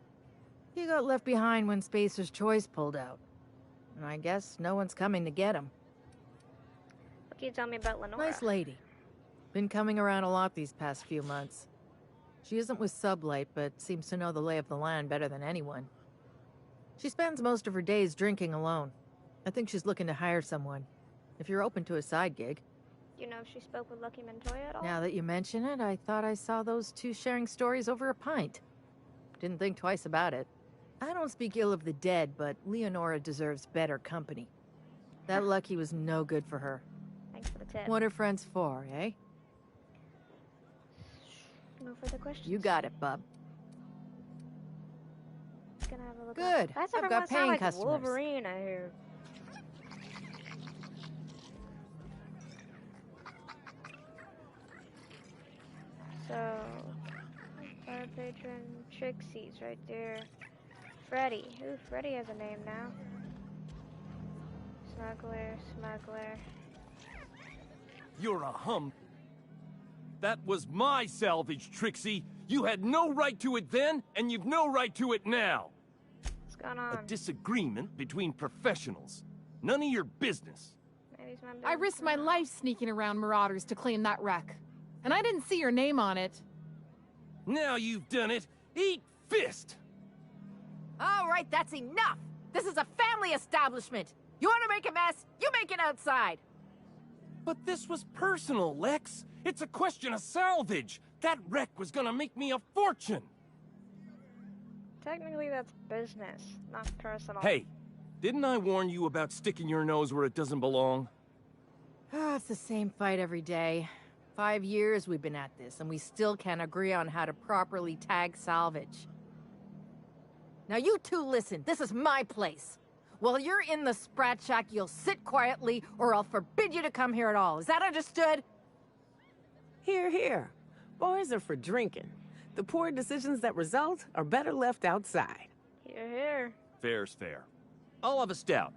He got left behind when Spacer's Choice pulled out. And I guess no one's coming to get him. What can you tell me about Lenora? Nice lady. Been coming around a lot these past few months. She isn't with Sublight, but seems to know the lay of the land better than anyone. She spends most of her days drinking alone. I think she's looking to hire someone. If you're open to a side gig. Do you know if she spoke with Lucky Montoya at all? Now that you mention it, I thought I saw those two sharing stories over a pint. Didn't think twice about it. I don't speak ill of the dead, but Leonora deserves better company. That Lucky was no good for her. Thanks for the tip. What are friends for, eh? No further questions. You got it, bub. Gonna have a look. Good. I've got paying like customers. Wolverine, I hear. So, our patron Trixie's right there. Freddy. Ooh, Freddy has a name now. Smuggler. You're a hum. That was my salvage, Trixie. You had no right to it then, and you've no right to it now. What's going on? A disagreement between professionals. None of your business. Maybe it's my business. I risked my life sneaking around Marauders to claim that wreck. And I didn't see your name on it. Now you've done it. Eat fist! All right, that's enough! This is a family establishment! You want to make a mess? You make it outside! But this was personal, Lex. It's a question of salvage. That wreck was gonna make me a fortune. Technically, that's business, not personal. Hey, didn't I warn you about sticking your nose where it doesn't belong? It's the same fight every day. 5 years we've been at this, and we still can't agree on how to properly tag Salvage. Now you two listen, this is my place. While you're in the Sprat Shack, you'll sit quietly, or I'll forbid you to come here at all. Is that understood? Here, here. Boys are for drinking. The poor decisions that result are better left outside. Here. Fair's fair. I'll have a stout,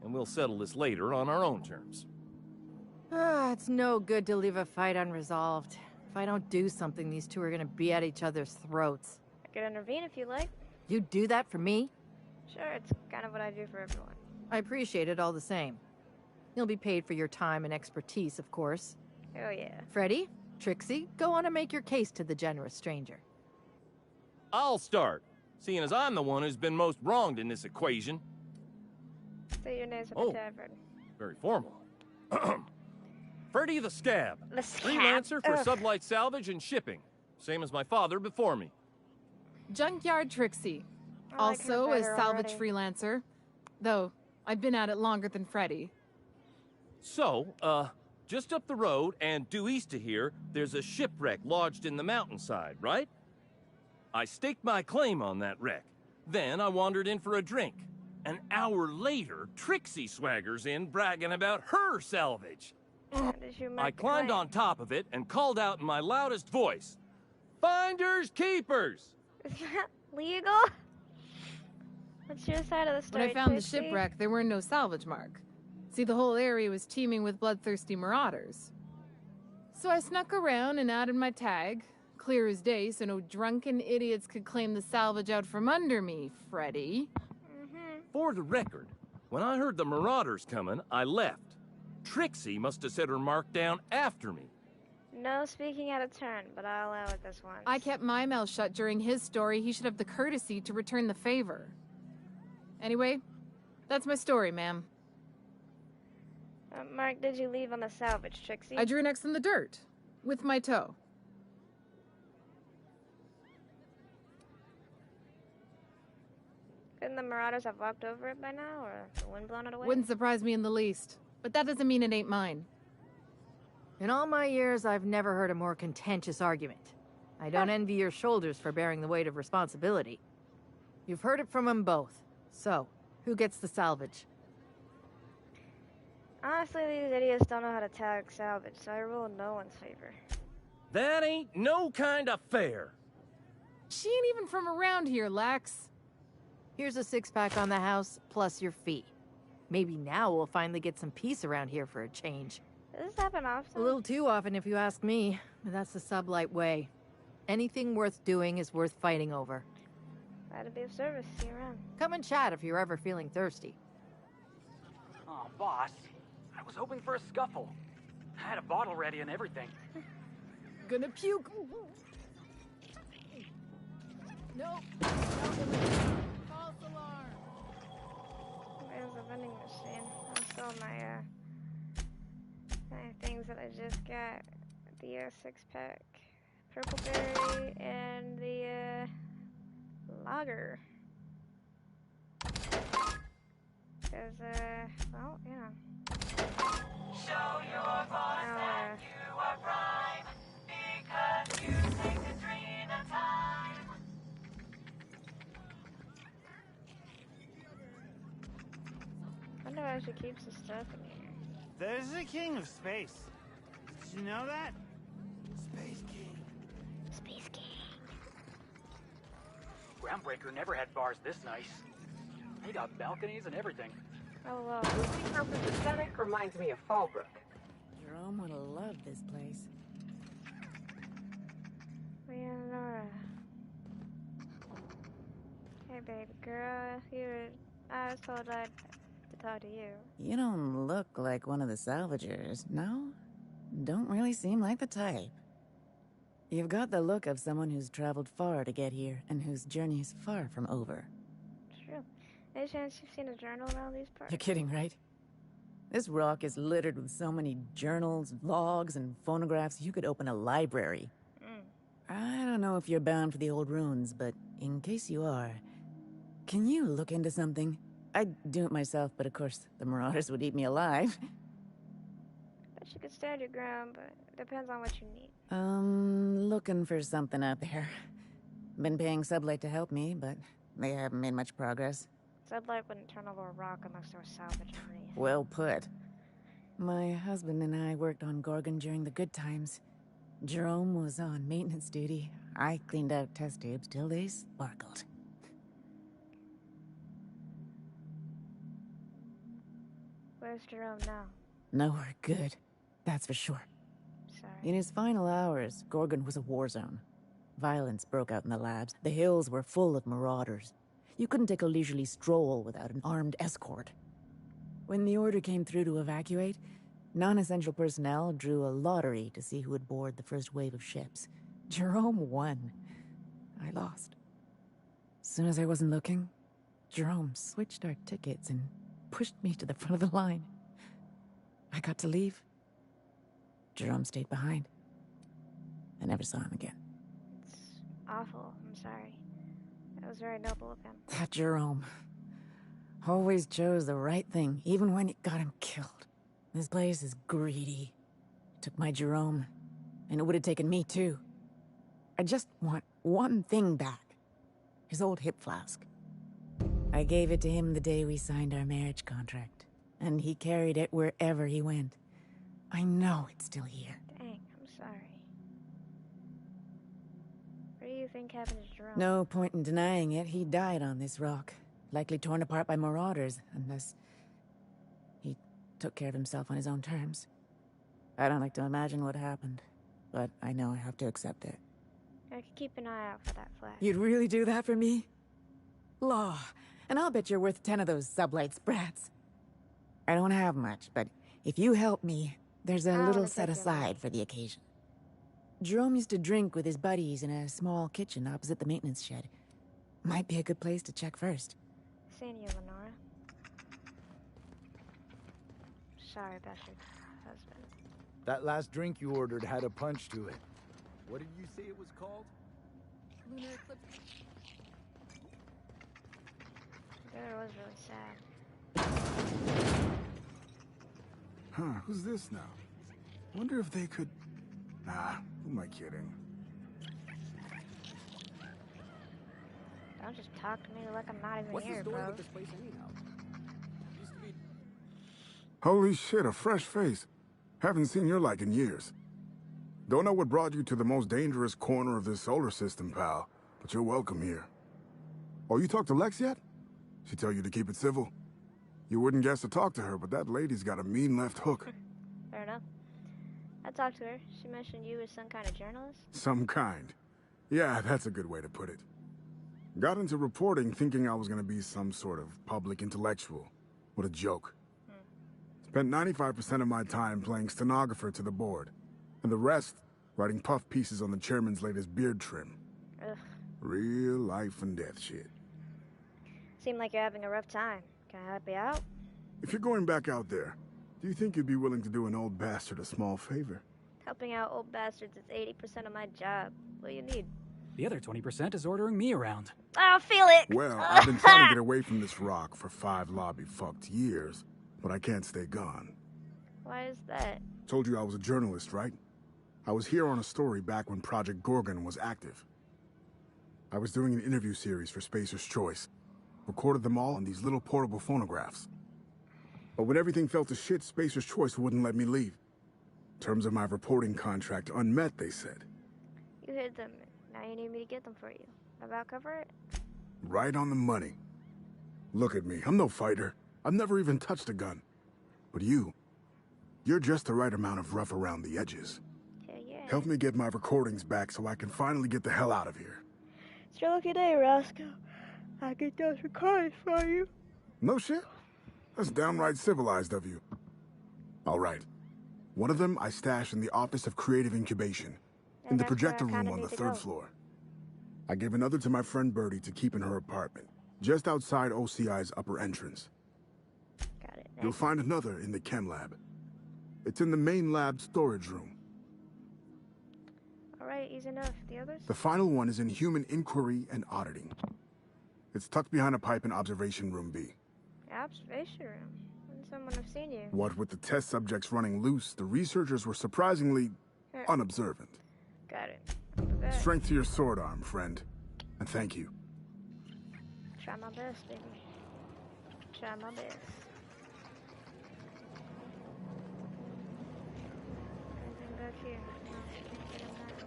and we'll settle this later on our own terms. It's no good to leave a fight unresolved. If I don't do something, these two are gonna be at each other's throats. I could intervene if you like. You'd do that for me? Sure, it's kind of what I do for everyone. I appreciate it all the same. You'll be paid for your time and expertise, of course. Oh yeah. Freddy, Trixie, go on and make your case to the generous stranger. I'll start, seeing as I'm the one who's been most wronged in this equation. Say your names at the tavern. Very formal. Freddy the Scab. The Scab? Freelancer for Sublight Salvage and Shipping. Same as my father before me. Junkyard Trixie. I like her Also a better salvage already. freelancer. Though, I've been at it longer than Freddy. So, just up the road and due east of here, there's a shipwreck lodged in the mountainside, right? I staked my claim on that wreck. Then I wandered in for a drink. An hour later, Trixie swaggers in bragging about her salvage. I climbed on top of it and called out in my loudest voice, "Finders keepers!" Is that legal? What's your side of the story, When I found Trixie? the shipwreck, there were no salvage mark. See, the whole area was teeming with bloodthirsty marauders. So I snuck around and added my tag, Clear as day, so no drunken idiots could claim the salvage out from under me, Freddy. For the record, when I heard the Marauders coming, I left. Trixie must have set her mark down after me. No speaking out of turn, but I'll allow it this once. I kept my mouth shut during his story. He should have the courtesy to return the favor. Anyway, that's my story, ma'am. Mark, did you leave on the salvage, Trixie? I drew an X in the dirt. With my toe. Couldn't the Marauders have walked over it by now, or the wind blown it away? Wouldn't surprise me in the least. But that doesn't mean it ain't mine. In all my years, I've never heard a more contentious argument. I don't envy your shoulders for bearing the weight of responsibility. You've heard it from them both. So, who gets the salvage? Honestly, these idiots don't know how to tag salvage, so I rule in no one's favor. That ain't no kind of fair. She ain't even from around here, Lex. Here's a 6-pack on the house, plus your fee. Maybe now we'll finally get some peace around here for a change. Does this happen often? A little too often if you ask me, but that's the sublight way. Anything worth doing is worth fighting over. Glad to be of service. See you around. Come and chat if you're ever feeling thirsty. Oh, boss. I was hoping for a scuffle. I had a bottle ready and everything. Gonna puke. Nope. False alarm. Where's the vending machine? I'll sell my things that I just got. The 6-pack purple berry and the lager. Cause well, yeah. Show your boss that you are prime, because you take Adrena-Time. I wonder why she keeps the stuff in here. There's a king of space. Did you know that? Space king. Space king. Groundbreaker never had bars this nice. They got balconies and everything. Oh, well. The repurposed aesthetic reminds me of Fallbrook. Jerome would have loved this place. Leonora. Hey, baby girl. I was told I'd to talk to you. You don't look like one of the salvagers, no? Don't really seem like the type. You've got the look of someone who's traveled far to get here, and whose journey is far from over. True. Any chance you've seen a journal around these parts? You're kidding, right? This rock is littered with so many journals, logs, and phonographs you could open a library. I don't know if you're bound for the old ruins, but in case you are, can you look into something? I'd do it myself, but of course, the Marauders would eat me alive. Bet you could stand your ground, but it depends on what you need. Looking for something out there. Been paying Sublight to help me, but they haven't made much progress. Sublight wouldn't turn over a rock unless there was salvage underneath. Well put. My husband and I worked on Gorgon during the good times. Jerome was on maintenance duty. I cleaned out test tubes till they sparkled. Where's Jerome now? Nowhere good, that's for sure. Sorry. In his final hours, Gorgon was a war zone. Violence broke out in the labs. The hills were full of marauders. You couldn't take a leisurely stroll without an armed escort. When the order came through to evacuate, non-essential personnel drew a lottery to see who would board the first wave of ships. Jerome won. I lost. As soon as I wasn't looking, Jerome switched our tickets and pushed me to the front of the line. I got to leave. Jerome stayed behind. I never saw him again. It's awful. I'm sorry. That was very noble of him. That Jerome always chose the right thing, even when it got him killed. This place is greedy. Took my Jerome, and it would have taken me too. I just want one thing back. His old hip flask. I gave it to him the day we signed our marriage contract, and he carried it wherever he went. I know it's still here. Dang, I'm sorry. What do you think happened to Jerome? No point in denying it. He died on this rock. Likely torn apart by marauders, unless he took care of himself on his own terms. I don't like to imagine what happened, but I know I have to accept it. I could keep an eye out for that flash. You'd really do that for me? Law. And I'll bet you're worth 10 of those sublight Sprats. I don't have much, but if you help me, there's a little set aside for the occasion. Jerome used to drink with his buddies in a small kitchen opposite the maintenance shed. Might be a good place to check first. Seeing you, Lenora. Sorry about your husband. That last drink you ordered had a punch to it. What did you say it was called? Lunar eclipse. It was really sad. Huh, who's this now? Wonder if they could... Nah, who am I kidding? Don't just talk to me like I'm not even What's here, the story bro. with this place anyhow? Used to be... Holy shit, a fresh face. Haven't seen your like in years. Don't know what brought you to the most dangerous corner of this solar system, pal, but you're welcome here. Oh, you talked to Lex yet? She tell you to keep it civil? You wouldn't guess to talk to her, but that lady's got a mean left hook. Fair enough. I talked to her. She mentioned you as some kind of journalist. Some kind. Yeah, that's a good way to put it. Got into reporting thinking I was gonna be some sort of public intellectual. What a joke. Spent 95% of my time playing stenographer to the board, and the rest writing puff pieces on the chairman's latest beard trim. Ugh. Real life and death shit. Seem like you're having a rough time. Can I help you out? If you're going back out there, do you think you'd be willing to do an old bastard a small favor? Helping out old bastards is 80% of my job. What do you need? The other 20% is ordering me around. I'll feel it! Well, I've been trying to get away from this rock for 5 lobby-fucked years, but I can't stay gone. Why is that? Told you I was a journalist, right? I was here on a story back when Project Gorgon was active. I was doing an interview series for Spacer's Choice. Recorded them all on these little portable phonographs. But when everything fell to shit, Spacer's Choice wouldn't let me leave. Terms of my reporting contract unmet, they said. You hid them. Now you need me to get them for you. About cover it? Right on the money. Look at me, I'm no fighter. I've never even touched a gun. But you're just the right amount of rough around the edges. Yeah. Help me get my recordings back so I can finally get the hell out of here. It's your lucky day, Roscoe. I'll get those recordings for you. No shit? That's downright civilized of you. All right. One of them I stashed in the Office of Creative Incubation, in the projector room on the 3rd floor. I gave another to my friend Birdie to keep in her apartment, just outside OCI's upper entrance. Got it. You'll find another in the chem lab. It's in the main lab storage room. Alright, easy enough. The others? The final one is in human inquiry and auditing. It's tucked behind a pipe in observation room B. Observation room? When someone have seen you? What with the test subjects running loose, the researchers were surprisingly unobservant. Got it. Strength to your sword arm, friend. And thank you. Try my best, baby. Try my best. Anything back here? No, can't get in that.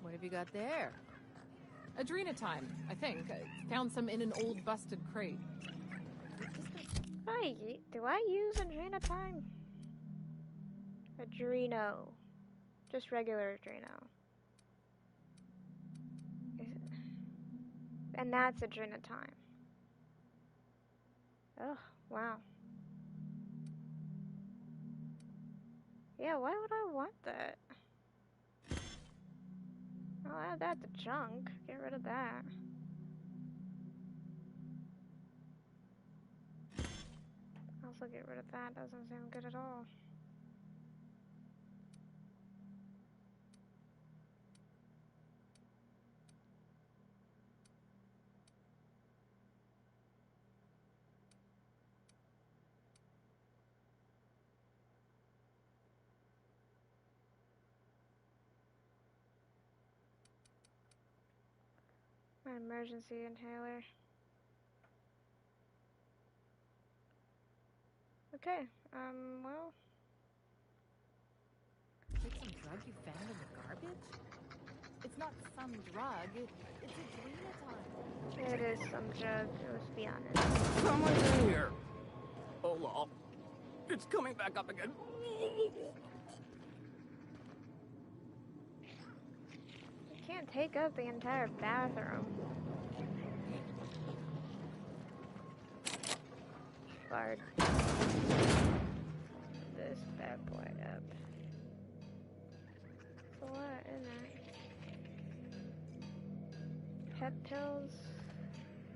What have you got there? Adrena-Time, I think. I found some in an old busted crate. Do I use Adrena-Time? Adreno. Just regular Adreno. And that's Adrena-Time. Oh, wow. Yeah, why would I want that? I'll add that to junk. Get rid of that. Also get rid of that. Doesn't sound good at all. My emergency inhaler. Okay, well. It's some drug you found in the garbage? It's not some drug, it's Adrena-Time. It is some drug, let's be honest. Someone's in here. Oh, lol. It's coming back up again. You can't take up the entire bathroom. Bard. This bad boy up. There's a lot in there. Pep pills.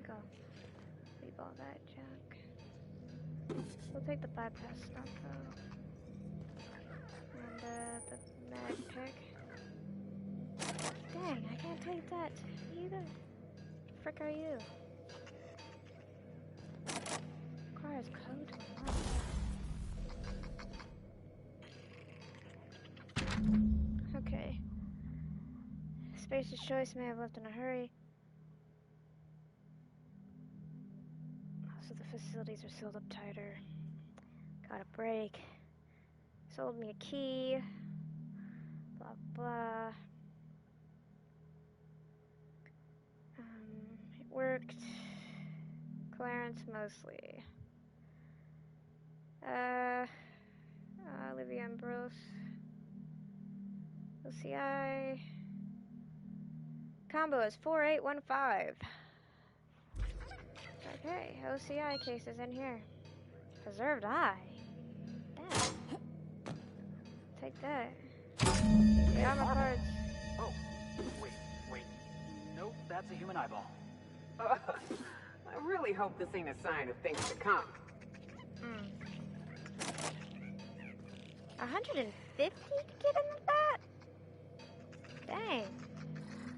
Go. Leave all that junk. We'll take the bypass stuff though. And the mag pick. Dang, I can't take that either. Frick are you? Requires code to unlock. Okay. Space's choice may have left in a hurry. So the facilities are sealed up tighter. Got a break. Sold me a key. Blah blah. It worked. Clarence mostly. Olivia Ambrose. OCI. Combo is 4815. Okay, OCI cases in here. Preserved eye. Damn. Take that. The armor parts. Oh, wait. Nope, that's a human eyeball. I really hope this ain't a sign of things to come. 150 to get into that? Dang.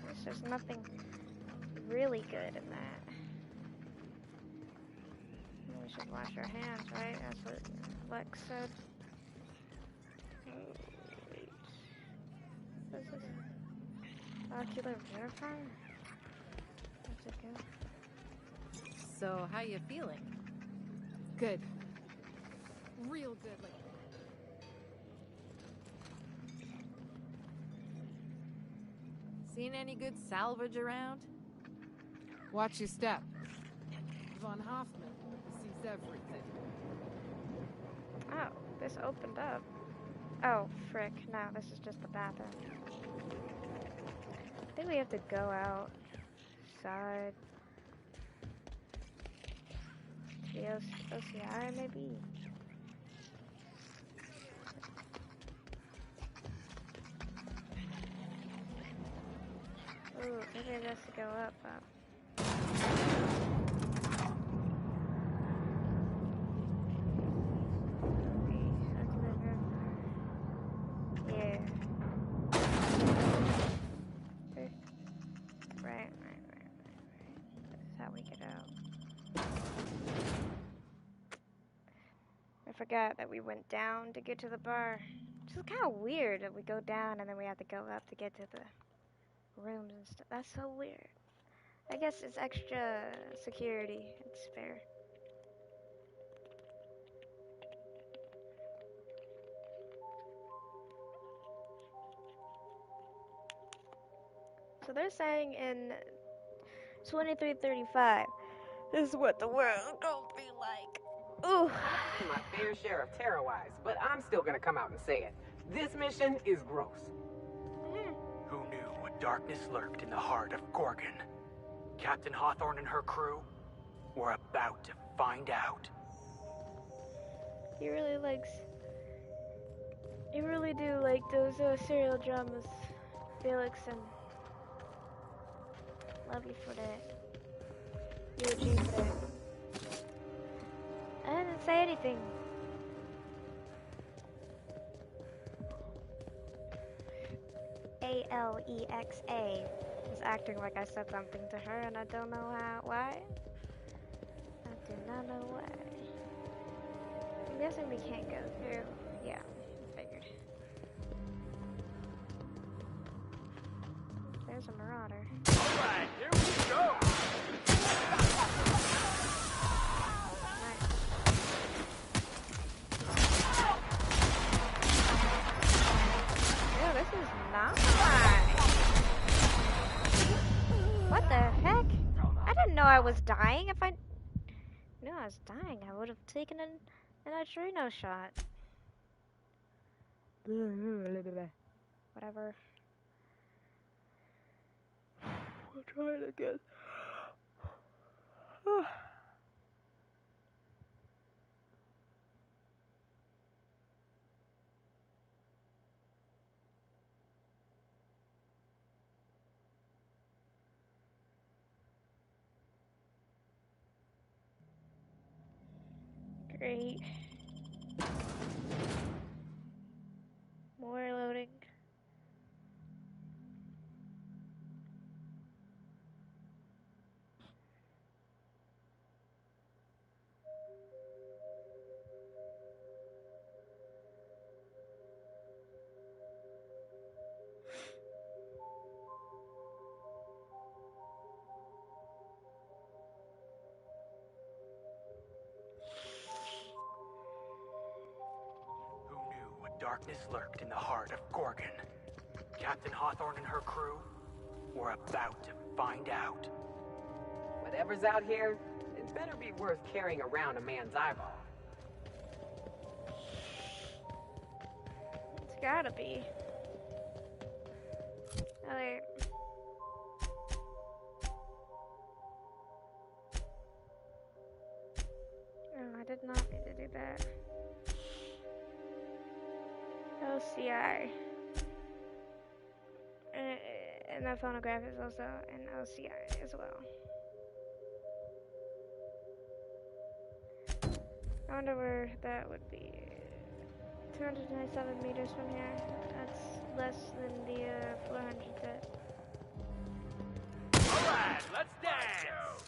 There's just nothing really good in that. We should wash our hands, right? That's what Lex said. Oh, wait. What's this? Ocular verifier? Where's it go? So, how you feeling? Good. Real good, like. Seen any good salvage around? Watch your step. Von Hoffman sees everything. Oh, this opened up. Oh, frick. No, this is just the bathroom. I think we have to go outside. The OCI, maybe? Ooh, maybe it has to go up. Yeah. Right. That's how we get out. I forgot that we went down to get to the bar. Which is kind of weird that we go down and then we have to go up to get to the rooms and stuff. That's so weird. I guess it's extra security. It's fair. So they're saying in 2335, this is what the world gonna be like. Ooh. I've seen my fair share of terror-wise, but I'm still gonna come out and say it. This mission is gross. Who knew what darkness lurked in the heart of Gorgon? Captain Hawthorne and her crew were about to find out. He really do like those serial dramas, Felix, and love you for that. Eulogy for that. I didn't say anything. Alexa is acting like I said something to her, and I don't know why. I do not know why. I'm guessing we can't go through. Yeah, I figured. There's a marauder. Alright, here we go! Ew, this is not fine. What the heck? I didn't know I was dying. If I knew I was dying, I would have taken An Adrena shot. Whatever. We'll try it again. Great. More loading. Darkness lurked in the heart of Gorgon. Captain Hawthorne and her crew were about to find out. Whatever's out here, it better be worth carrying around a man's eyeball. It's gotta be. Oh, wait. Oh, I did not need to do that. LCI. And that phonograph is also an LCI as well. I wonder where that would be. 227 meters from here. That's less than the 400 foot. Alright, let's dance!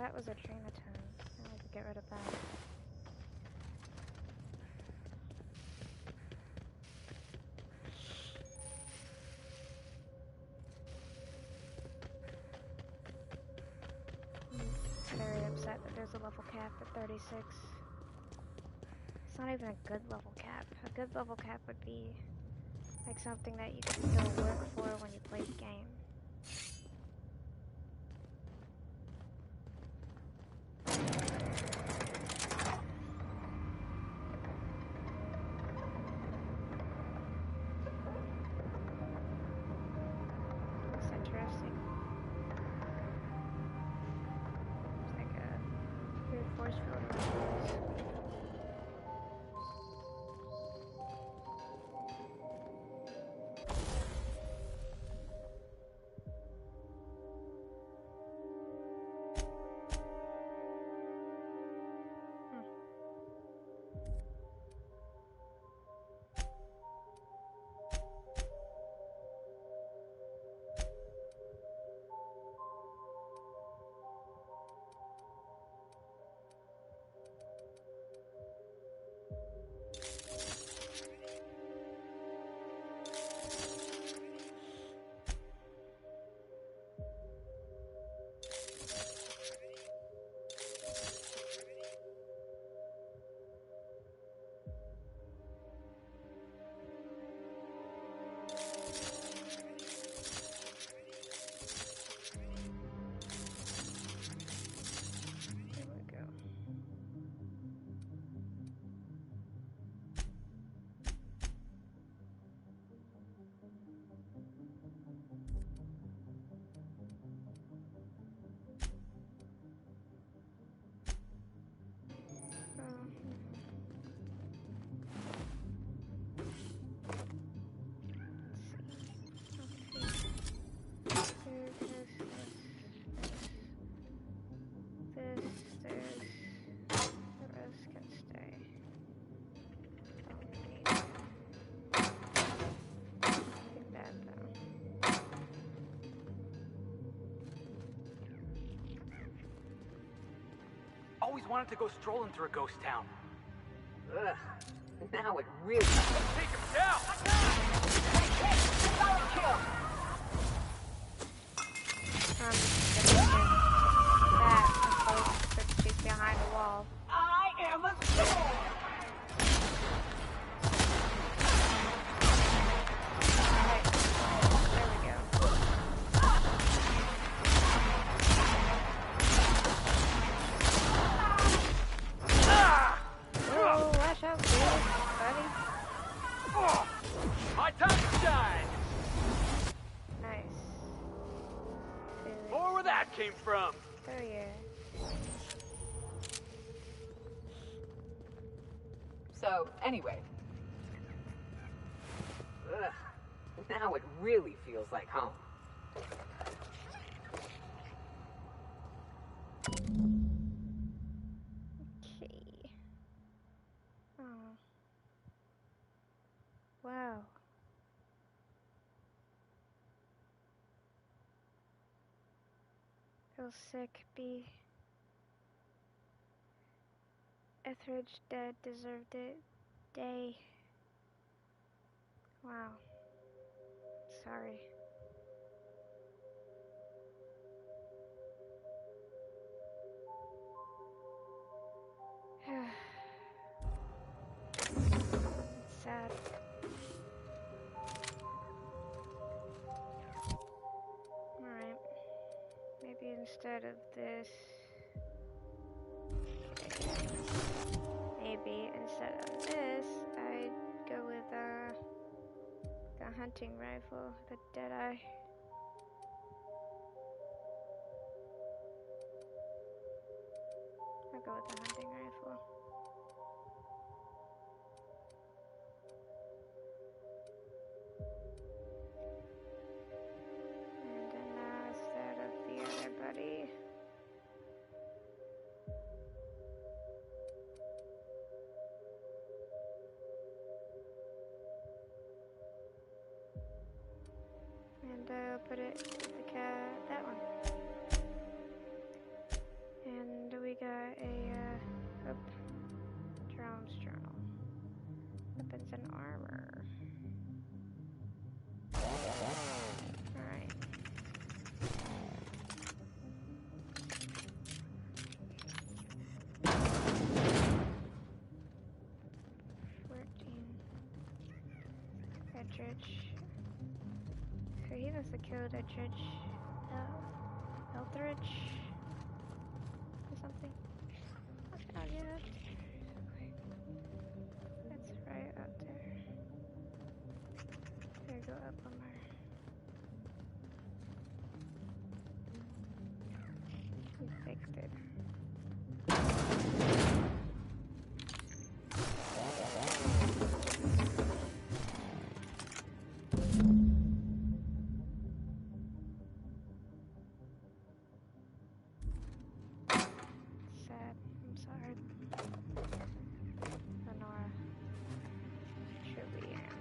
That was Adrena-Time. I could get rid of that. I'm very upset that there's a level cap at 36. It's not even a good level cap. A good level cap would be like something that you can still work for when you play the game. always wanted to go strolling through a ghost town. Ugh. Now it really... Take him down! I'm just gonna take that and so she's behind the wall. I am a storm! My time to shine! Nice. More where that came from. Oh yeah. So, anyway. Ugh. Now it really feels like home. Okay. Oh. Wow. Feel sick, B. Etheridge dead, deserved it. Day. Wow. Sorry. It's sad. Alright. Maybe instead of this... Maybe instead of this, I'd go with the hunting rifle, the Deadeye. I'll go with the hunting rifle. And then now instead of the other buddy. And I'll put it with the cat, that one. And we got a, Drone's journal. Weapons and armor. Alright. Edrich. So he must have killed Edrich. Eldridge? Or something? What's going on yet? That's right up there. There you go, up on my... We fixed it. Sad. I'm sorry. Lenora. Truly am.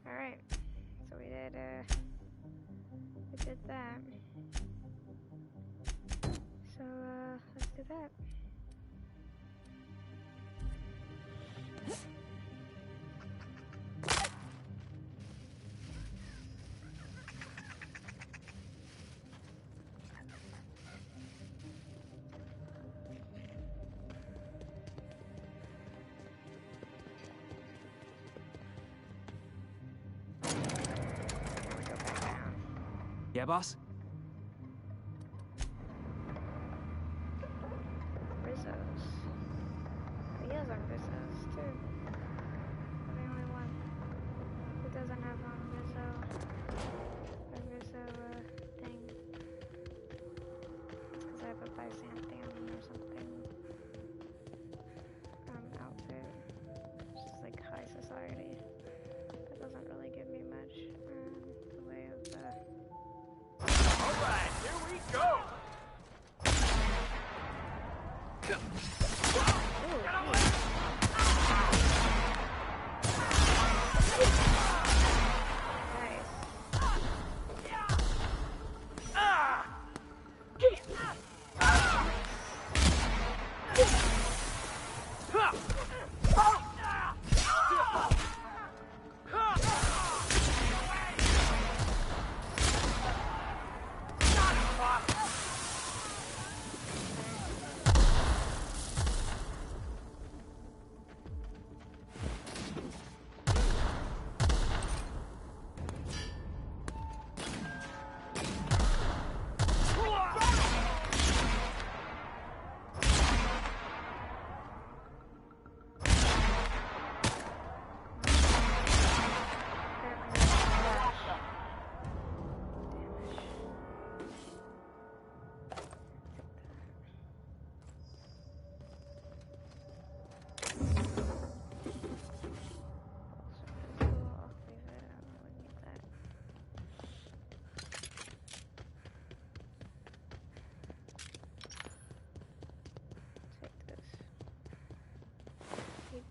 Alright. So we did that. So, let's do that. Yeah, boss? Rizzo's. He has on Rizzo's too. I'm the only one who doesn't have on a Rizzo thing. It's because I have a Byzantium or something. Outfit. It's just like high society. That doesn't really give me much in the way of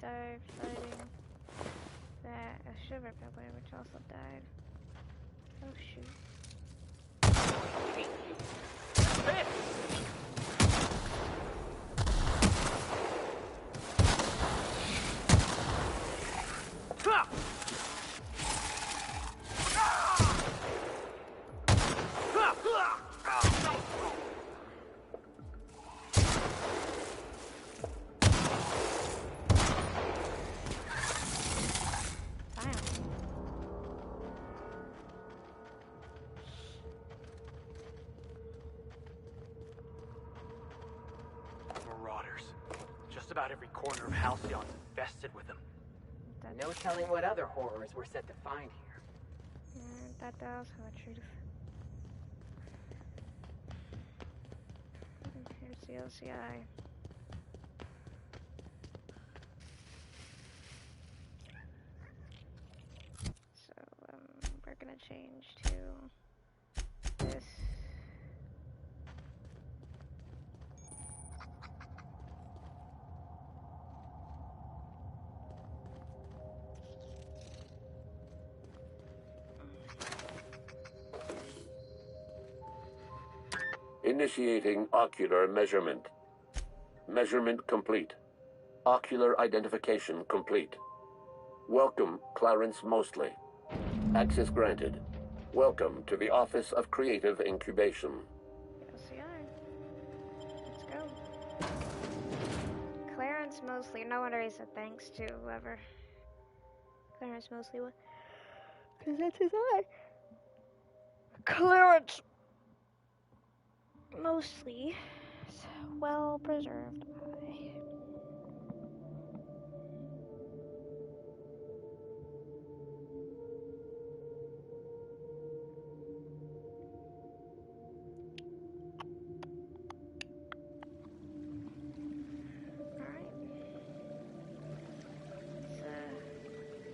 dive fighting that a shiver penguin, which also died. Oh shoot. Marauders. Just about every corner of Halcyon's infested with them. No telling what other horrors we're set to find here. That does have a truth. Here's the LCI. So, we're gonna change to this. Initiating ocular measurement. Measurement complete. Ocular identification complete. Welcome, Clarence Mostly. Access granted. Welcome to the Office of Creative Incubation. LCI. Let's go. Clarence Mostly. No wonder he said thanks to whoever. Clarence Mostly. Because that's his eye. Clarence Mostly. Well preserved eye.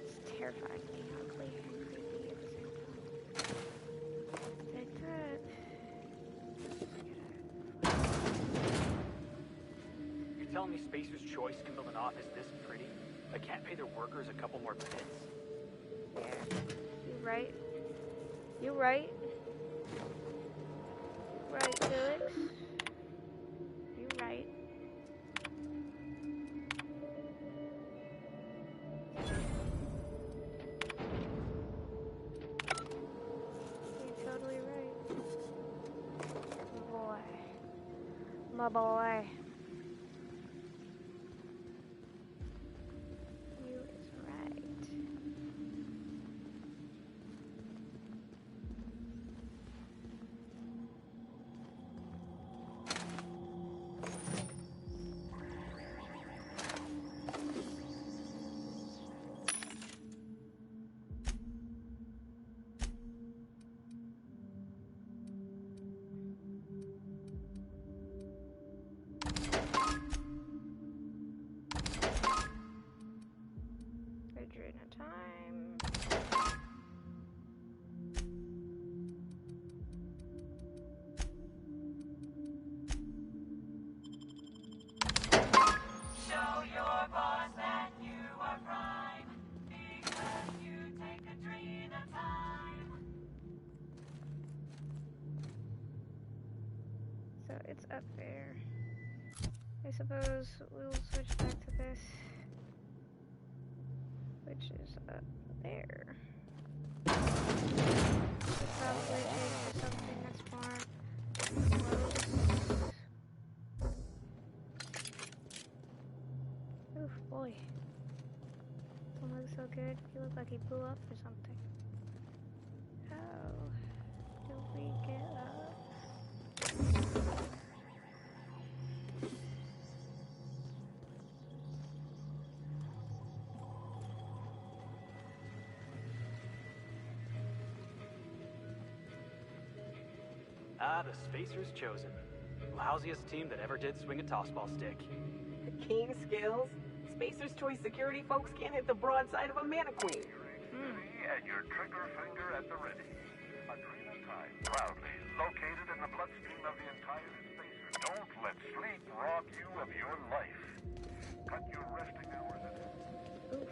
It's terrifyingly ugly and creepy at the same time. Take that. You're telling me Spacer's Choice can build an office this pretty? I can't pay their workers a couple more bits? Yeah, you're right. You're right. You're right, Felix. You're right. You're totally right. Boy. My boy. You is right. Adrena-Time. Show your boss that you are prime, because you take Adrena-Time. So it's up there. I suppose we'll switch back to this, which is up there. We'll probably change to something that's more close. Oof, boy. Don't look so good. He looked like he blew up or something. How do we get up? Ah, the Spacer's chosen. Lousiest team that ever did swing a tossball stick. Keen skills? Spacer's Choice security folks can't hit the broadside of a mana queen. And your trigger finger at the ready. Adrena-Time, proudly located in the bloodstream of the entire Spacer. Don't let sleep rob you of your life. Cut your resting hours in. Oof.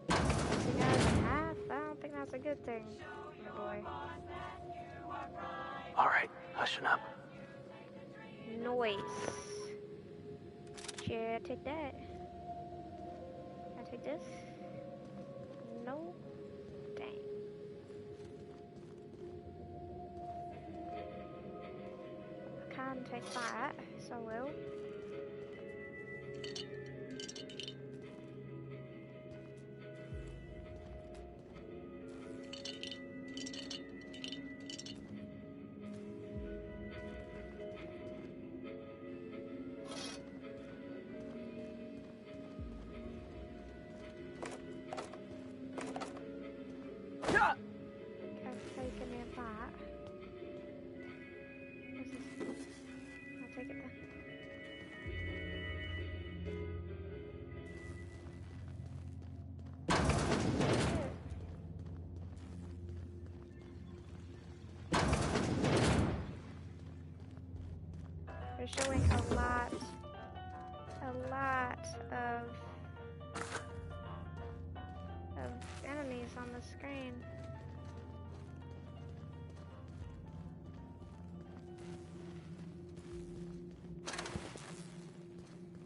Resting hours in half? I don't think that's a good thing, my boy. Alright, hushing up. Noise. Yeah, take that. Can I take this? No. Dang. I can take that, so I will. They're showing a lot of enemies on the screen.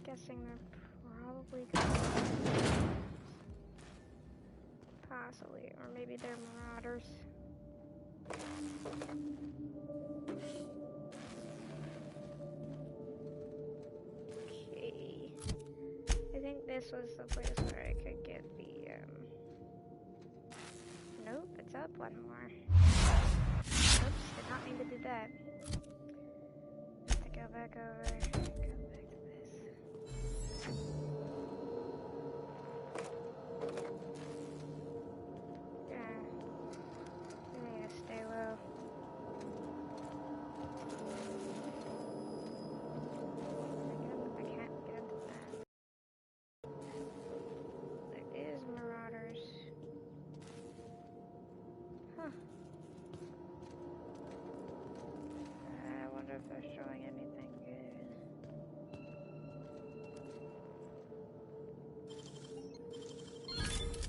Guessing they're probably possibly, or maybe they're marauders. Okay. I think this was the place where I could get the, nope, it's up one more. Oops, did not mean to do that. Have to go back over. Go back to this. Yeah. I need to stay low. I can't get into that. There is marauders. Huh. I wonder if they're showing anything good.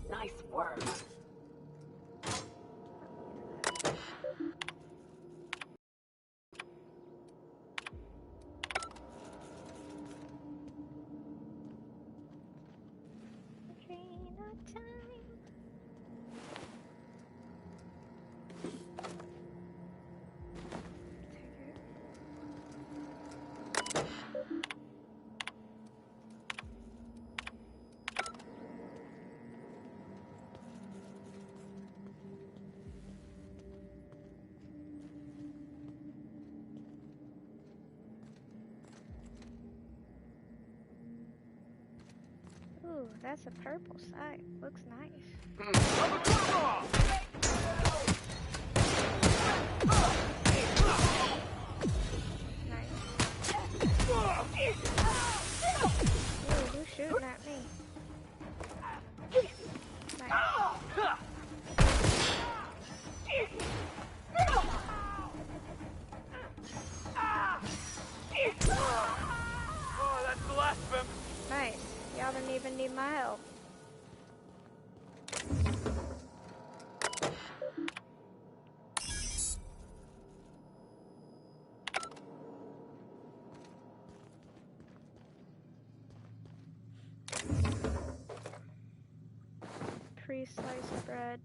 Nice work. Adrena-Time. Ooh, that's a purple side. Looks nice. Ooh, who's shooting at me? Oh, that's the last of him. Nice. Y'all didn't even need my help. Pre-sliced bread.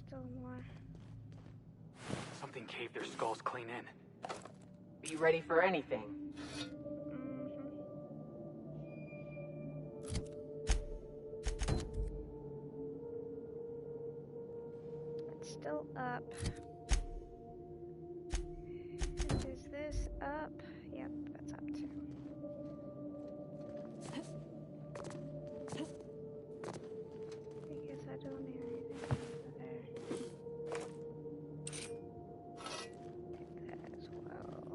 Still more. Something caved their skulls clean in. Be ready for anything. It's still up. Is this up? Yep, that's up too. I guess I don't need anything over there. Take that as well.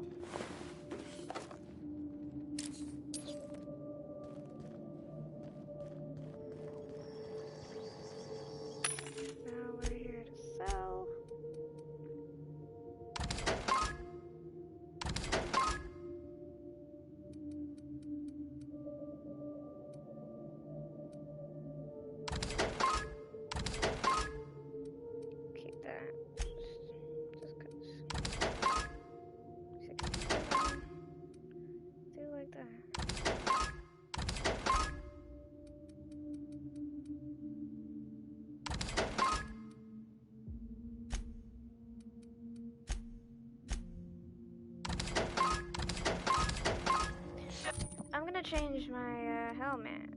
change my helmet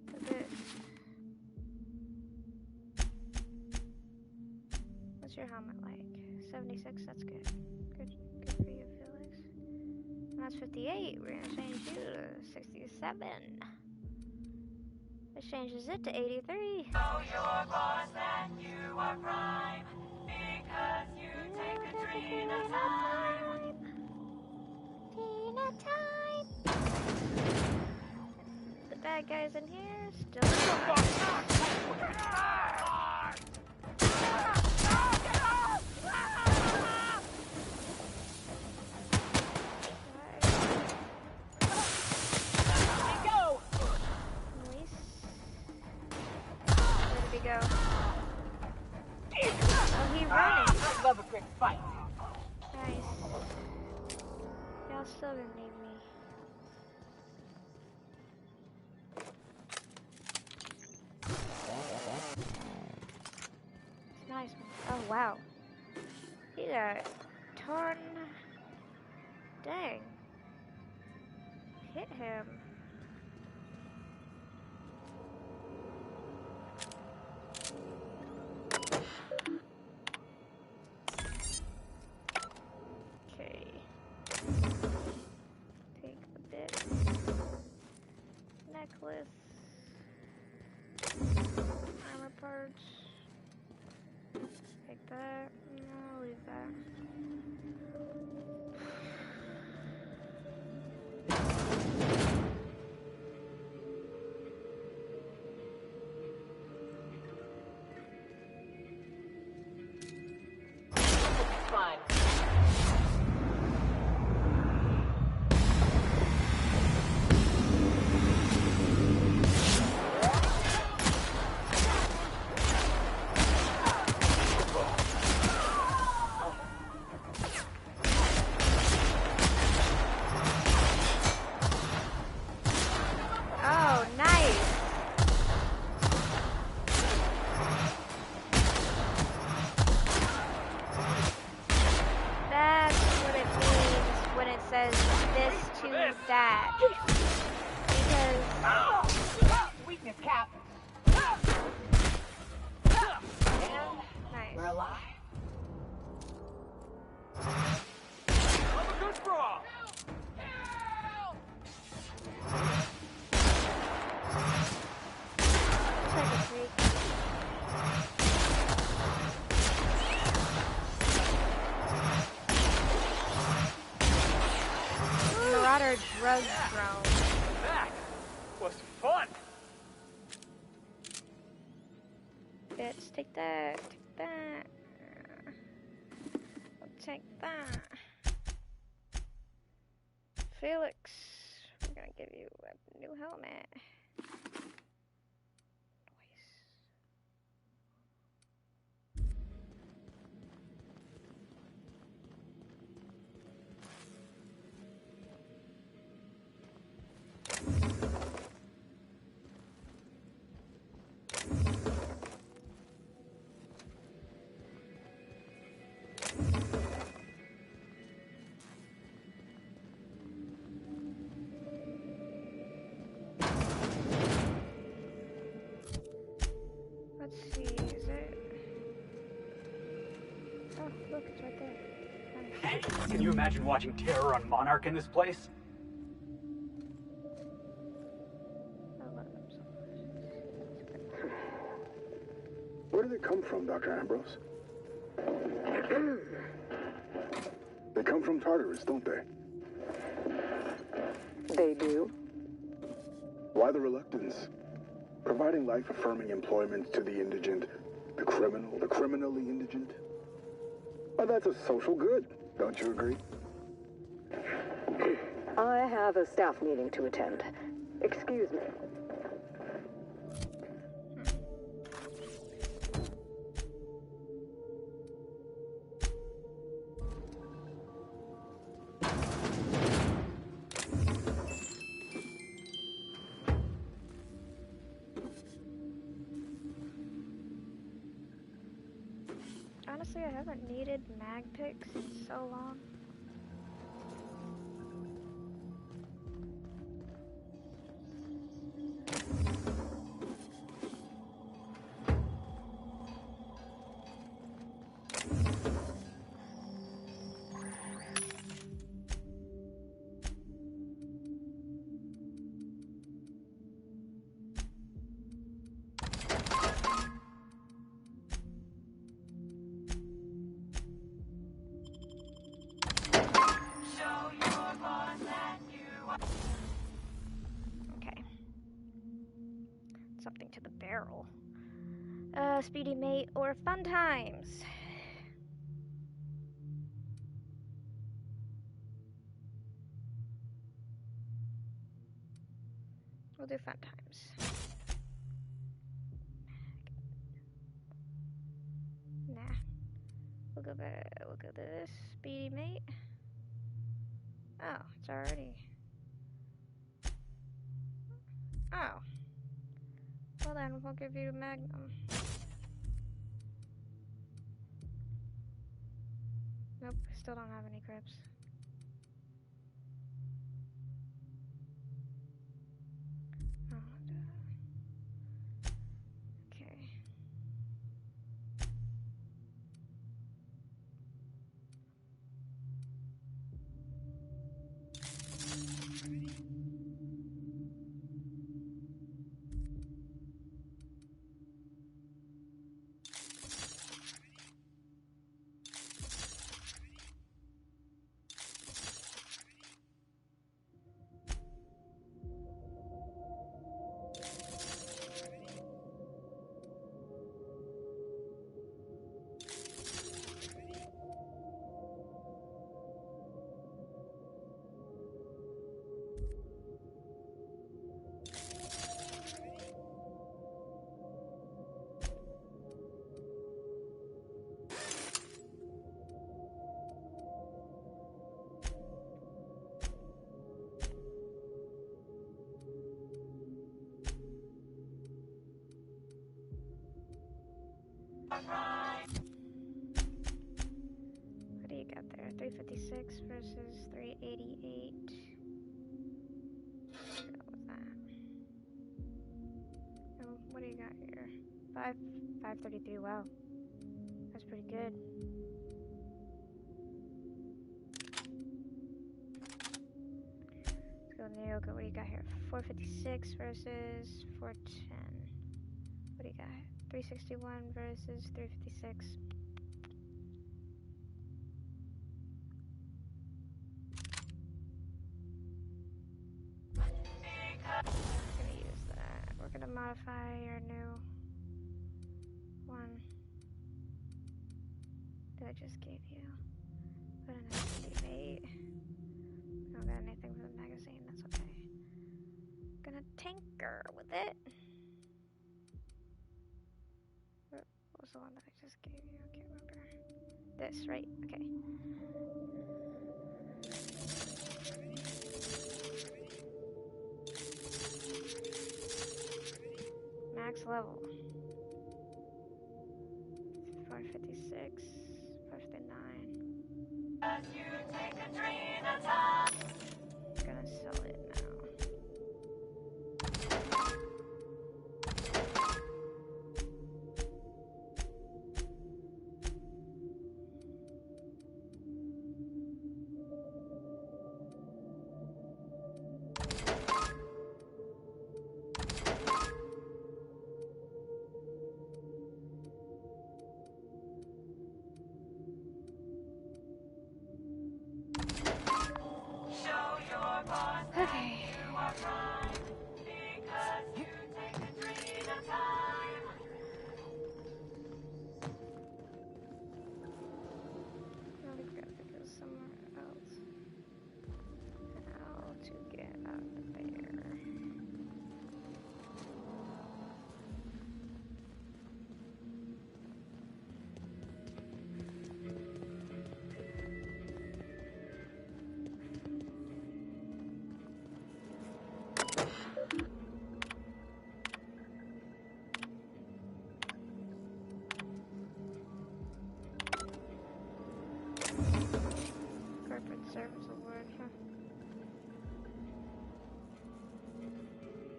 to this. What's your helmet like? 76? That's good. Good for you, Felix. That's 58. We're gonna change you to 67. This changes it to 83. Know your boss that you are prime because you take Adrena-Time. Adrena-Time. The bad guys in here still. Go. Oh, he's running. I love a quick fight. Nice. Y'all still gonna need me. It's nice. Oh, wow. He got torn. Dang. Hit him. Necklace, armor parts, take that, no, I'll leave that. Fine. Weakness cap. And we're alive. I'm a good bra. Marauder drug drone. That was fun. Bitch, take that. Take that. I'll take that. Felix, we're gonna give you a new helmet. Let's see, is it? Oh, look, it's right there. Nice. Hey, can you imagine watching Terror on Monarch in this place? Where do they come from, Dr. Ambrose? They come from Tartarus, don't they? They do. Why the reluctance? Providing life-affirming employment to the indigent, the criminal, the criminally indigent. Well, that's a social good, don't you agree? I have a staff meeting to attend. Excuse me. Honestly, I haven't needed mag picks in so long. Speedy Mate, or Fun Times. We'll do Fun Times. Nah. We'll go back. We'll go to this Speedy Mate. Oh, it's already. Oh. Well then, we'll give you Magnum. Nope, still don't have any grips. Oh, okay. What do you got there? 356 versus 388. What was that? Oh, what do you got here? 533. Wow, that's pretty good. Let's go Naoka. What do you got here? 456 versus 410. What do you got? 361 versus 356. Gonna use that. We're gonna modify your new one that I just gave you. Put in a CD8. Don't got anything for the magazine, that's okay. Gonna tinker with it. What was the one that I just gave you? I can't remember. This, right? Okay. Max level. 456, 459. Gonna sell it now. Okay. Now we've got to go somewhere else. How to get out of there? Corporate service award, huh?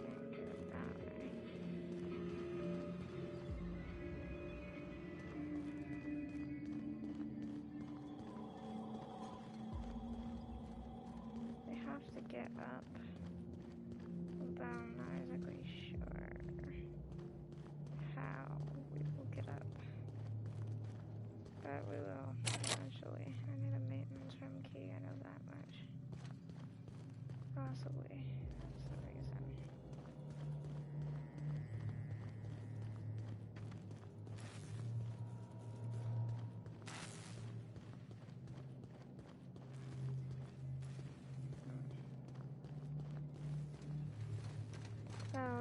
Can't do it that way. They have to get up. Although I'm not exactly sure how we will get up. But we will, eventually. I need a maintenance room key, I know that much. Possibly. That's the reason.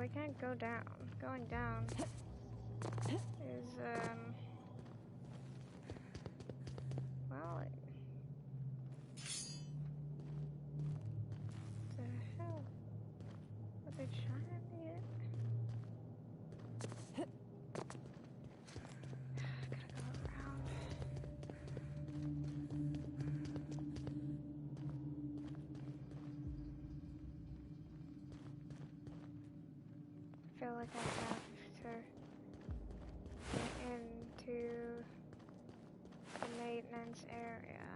we can't go down. Going down is, well, what the hell? Are they trying to get? Gotta go around. I feel like I have to get into the maintenance area.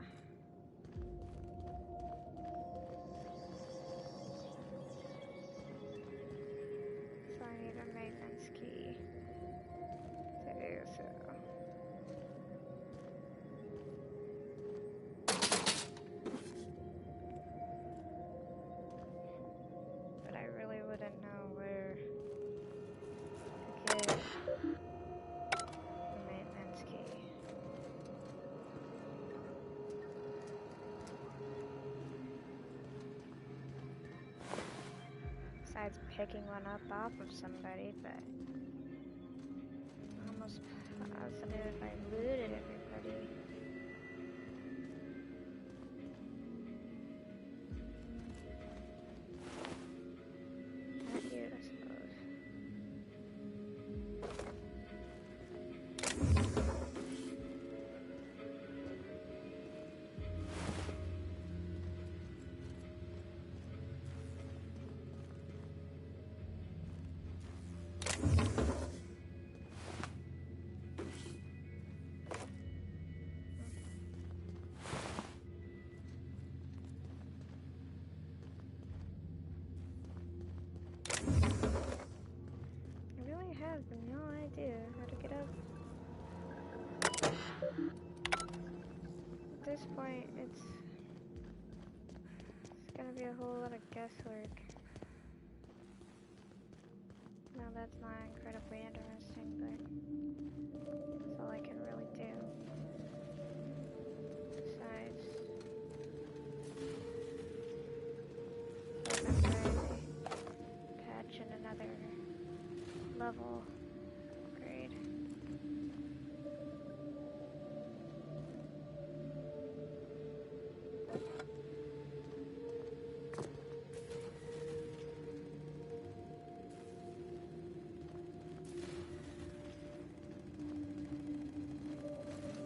So I need a maintenance key to do so. But I really wouldn't know where to get the maintenance key. Besides picking one up off of somebody, but I'm almost positive I looted everybody. Not you, I suppose. I really have no idea how to get up. At this point, it's gonna be a whole lot of guesswork. No, that's not incredibly interesting, but that's all I can really do. Besides, patch in another level upgrade.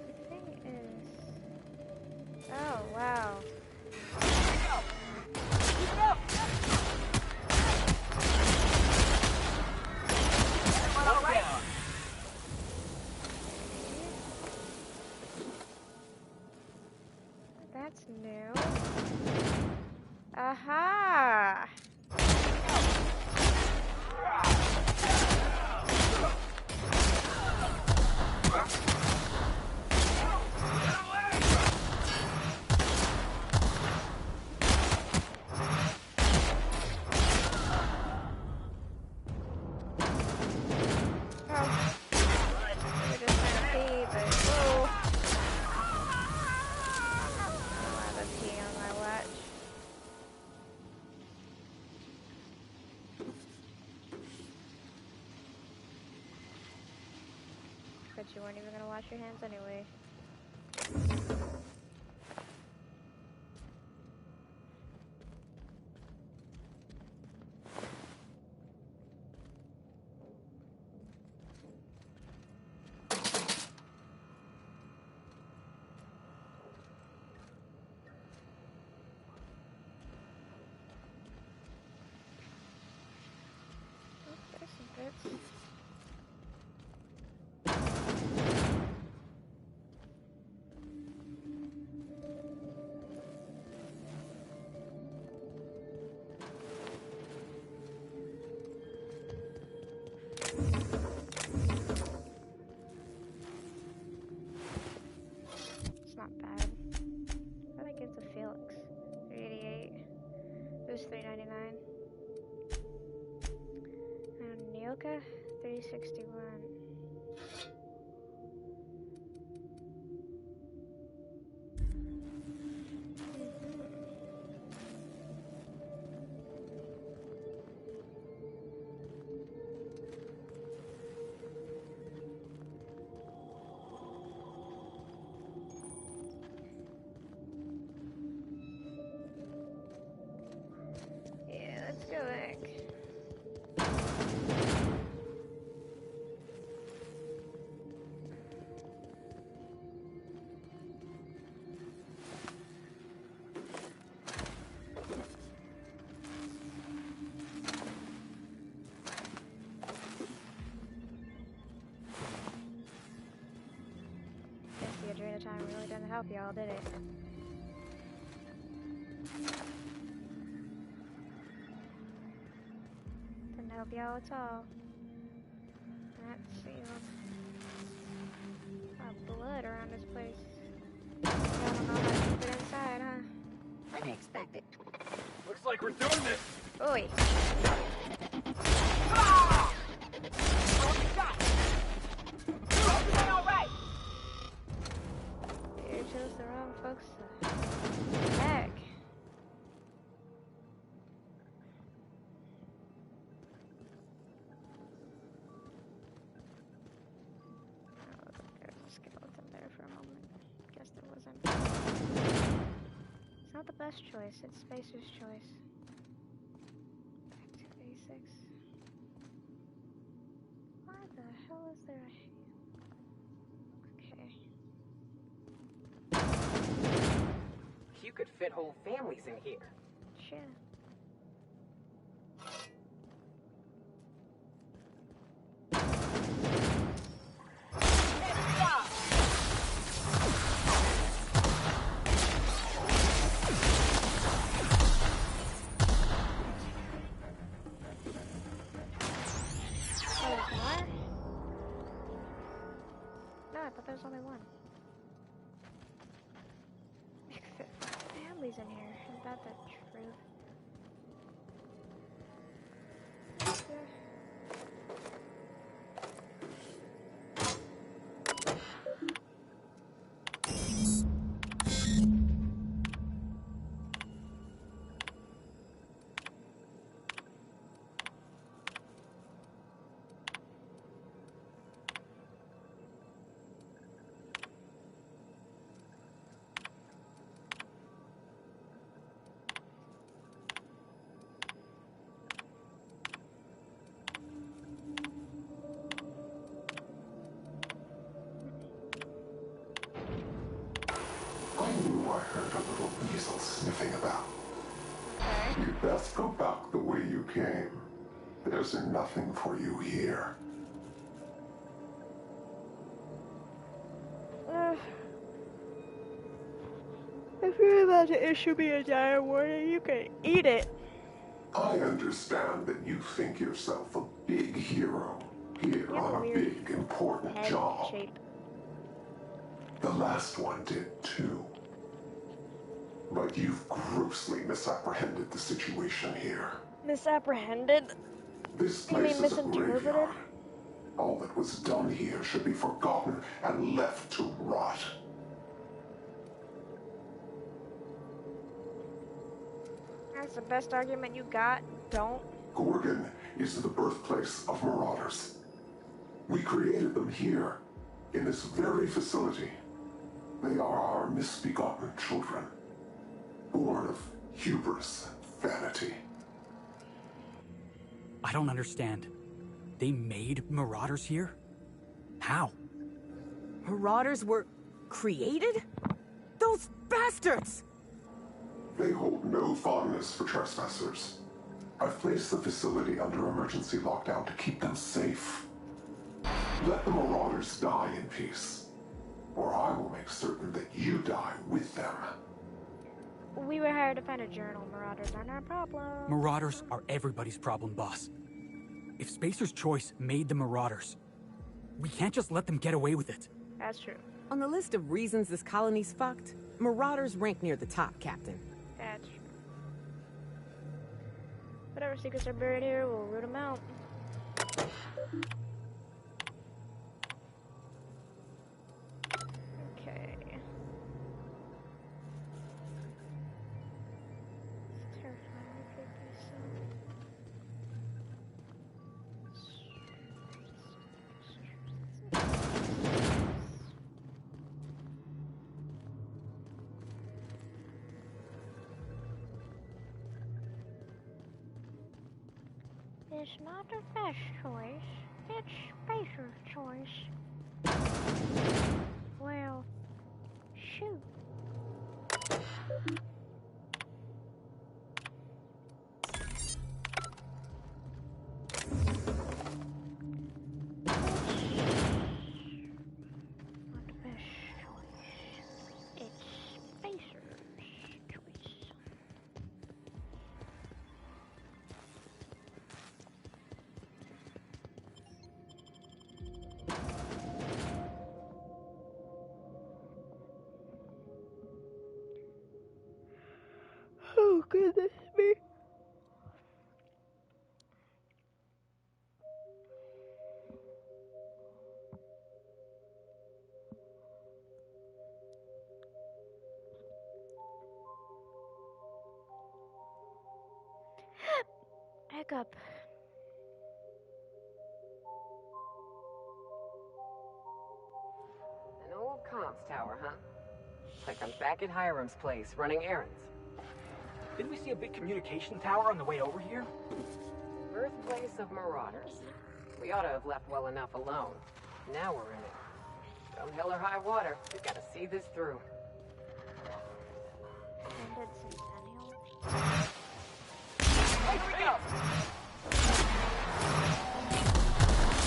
The thing is, oh wow. That's new. Aha! But you weren't even gonna wash your hands anyway. Oh, there's some bits. It's not bad. I think it's a Felix. 388. It was 399. And Nyoka, 361. Adrena-Time really didn't help y'all, did it? Didn't help y'all at all. Let's see. Blood around this place. Y'all don't know how to keep it inside, huh? Unexpected. Looks like we're doing this. Oi. You chose the wrong folks to attack. There's a skeleton there for a moment. Guess there wasn't. It's not the best choice, it's Spacer's choice. Back to basics. Why the hell is there a... You could fit whole families in here. Sure. I thought there was only one. Families in here. Is that the truth? I heard a little weasel sniffing about. You'd best go back the way you came. There's nothing for you here. If you're about to issue me a dire warning, you can eat it. I understand that you think yourself a big hero here on a big, important job. The last one did too. But you've grossly misapprehended the situation here. Misapprehended? This You mean place is a misinterpreted? graveyard. All that was done here should be forgotten and left to rot. That's the best argument you got. Don't. Gorgon is the birthplace of marauders. We created them here, in this very facility. They are our misbegotten children, born of hubris and vanity. I don't understand. They made marauders here? How? Marauders were created? Those bastards! They hold no fondness for trespassers. I've placed the facility under emergency lockdown to keep them safe. Let the marauders die in peace, or I will make certain that you die with them. We were hired to find a journal. Marauders aren't our problem. Marauders are everybody's problem, boss. If Spacer's Choice made the Marauders, we can't just let them get away with it. That's true. On the list of reasons this colony's fucked, Marauders rank near the top, Captain. That's true. Whatever secrets are buried here, we'll root them out. Okay. It's terrifying. It's not the best choice. It's Spacer's choice. Well, shoot. Not the best choice. this me? Hiccup. An old comms tower, huh? Like I'm back at Hiram's place, running errands. Didn't we see a big communication tower on the way over here? Birthplace of marauders. We ought to have left well enough alone. Now we're in it. Come hell or high water, we've got to see this through. Here we go!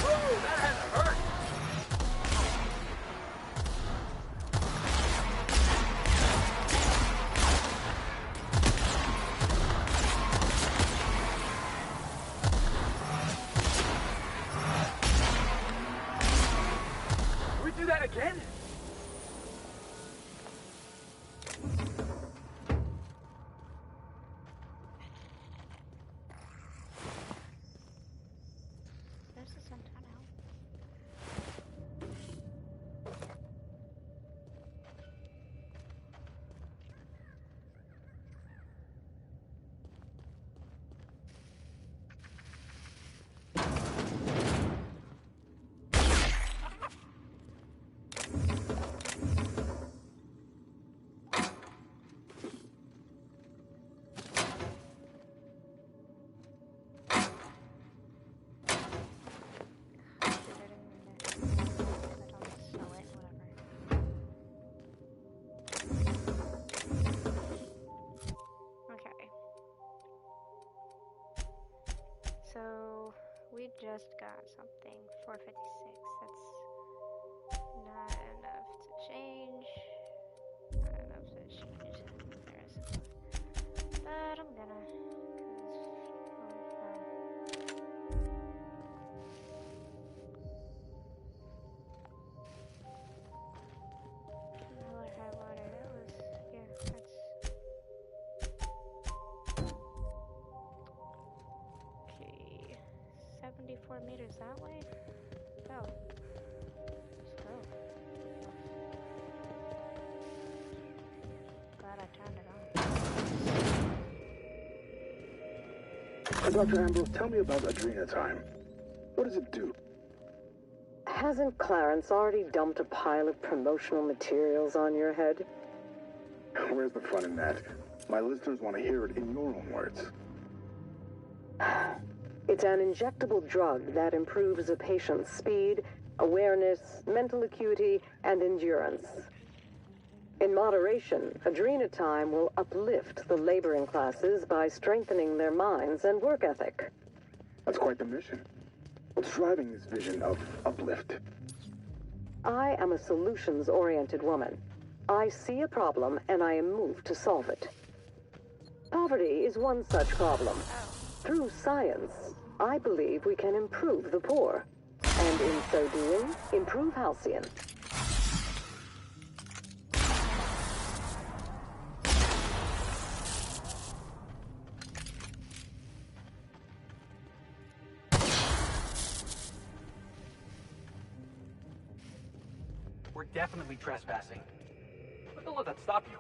Woo, that had to hurt! Can we do that again? So we just got something. 456. That's not enough to change. Not enough to change the rest. But I'm gonna. Another high water. That was, yeah, that's. Okay. 74 meters that way? Go. Let's go. Glad I turned it on. Dr. Ambrose, tell me about Adrena-Time. What does it do? Hasn't Clarence already dumped a pile of promotional materials on your head? Where's the fun in that? My listeners want to hear it in your own words. It's an injectable drug that improves a patient's speed, awareness, mental acuity, and endurance. In moderation, Adrena-Time will uplift the laboring classes by strengthening their minds and work ethic. That's quite the mission. What's driving this vision of uplift? I am a solutions-oriented woman. I see a problem and I am moved to solve it. Poverty is one such problem. Through science, I believe we can improve the poor, and in so doing, improve Halcyon. We're definitely trespassing. But don't let that stop you.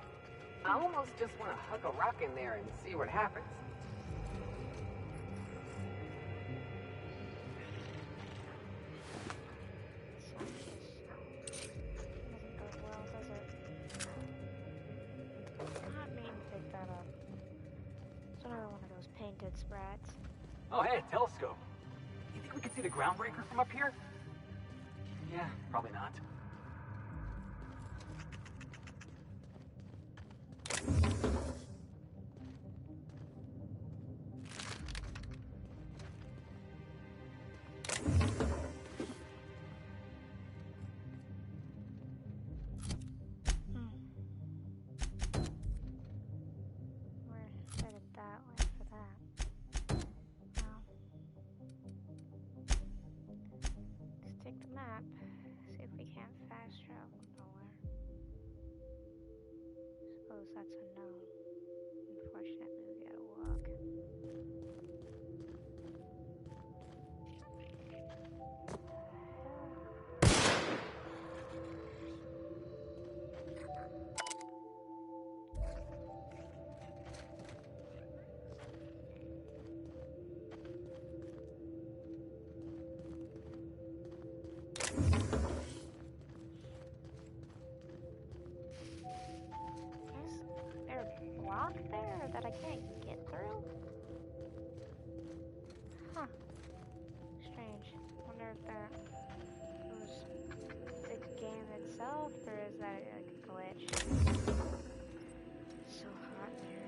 I almost just want to huck a rock in there and see what happens. Painted sprats. Oh, hey, a telescope. You think we can see the groundbreaker from up here? Yeah, probably not. We're headed that way for that. Well, let's take the map, see if we can't fast travel nowhere. Suppose that's a no. Unfortunately, we gotta Can't get through? Huh. Strange. Wonder if that was the game itself, or is that like a glitch? It's so hot in here.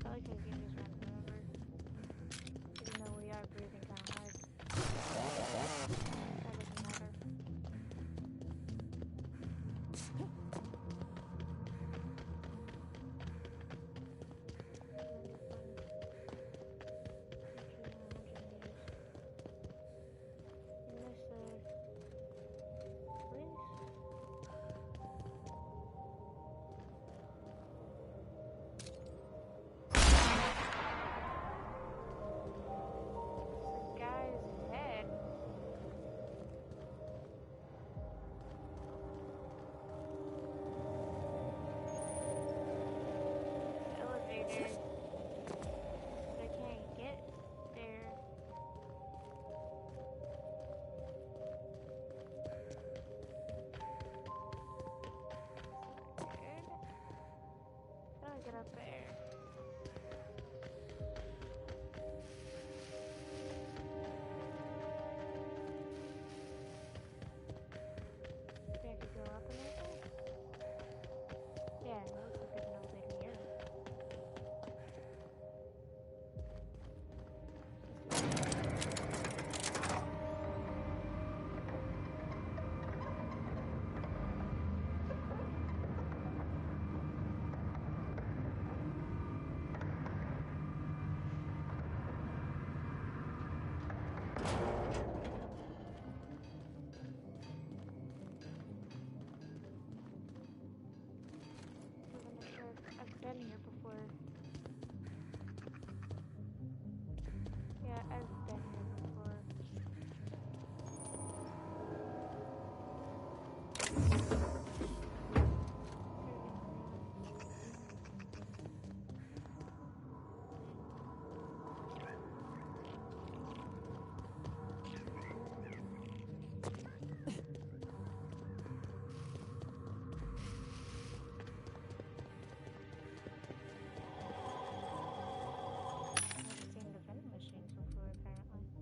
I like how you can just run over, even though we are breathing kind of hard. That doesn't matter. Get up there. Maybe I could go up a little bit? Yeah, it looks like there's an elevator here. I've been here before. Yeah, I've been here before. I've seen the vending machines before, apparently.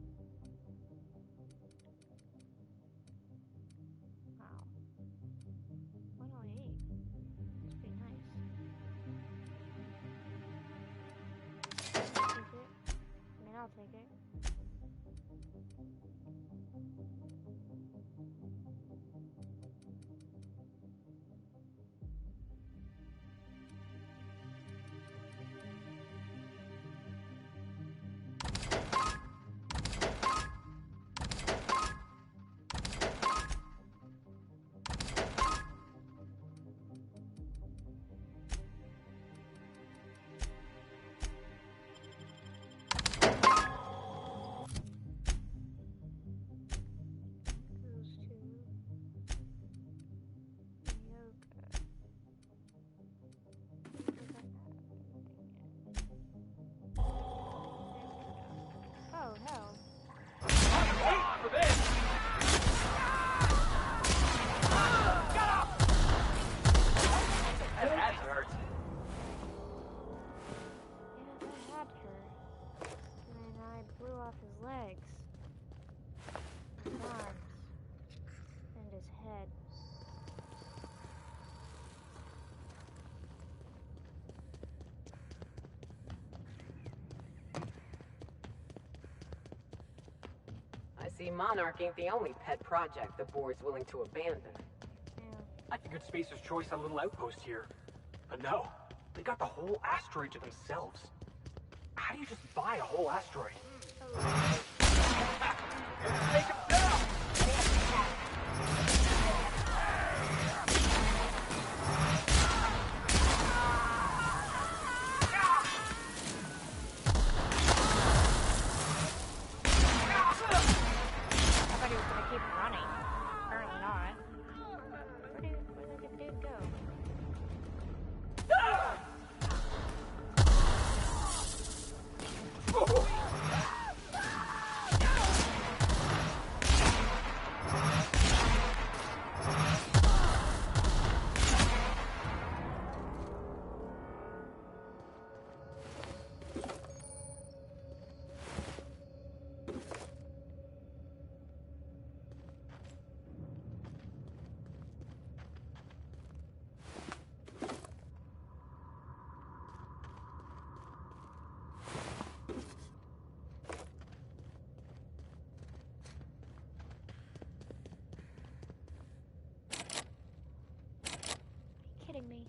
blew off his legs, his arms, and his head. I see Monarch ain't the only pet project the board's willing to abandon. I figured Spacer's Choice had a little outpost here. But no, they got the whole asteroid to themselves. How do you just buy a whole asteroid? Take him down! Kidding me.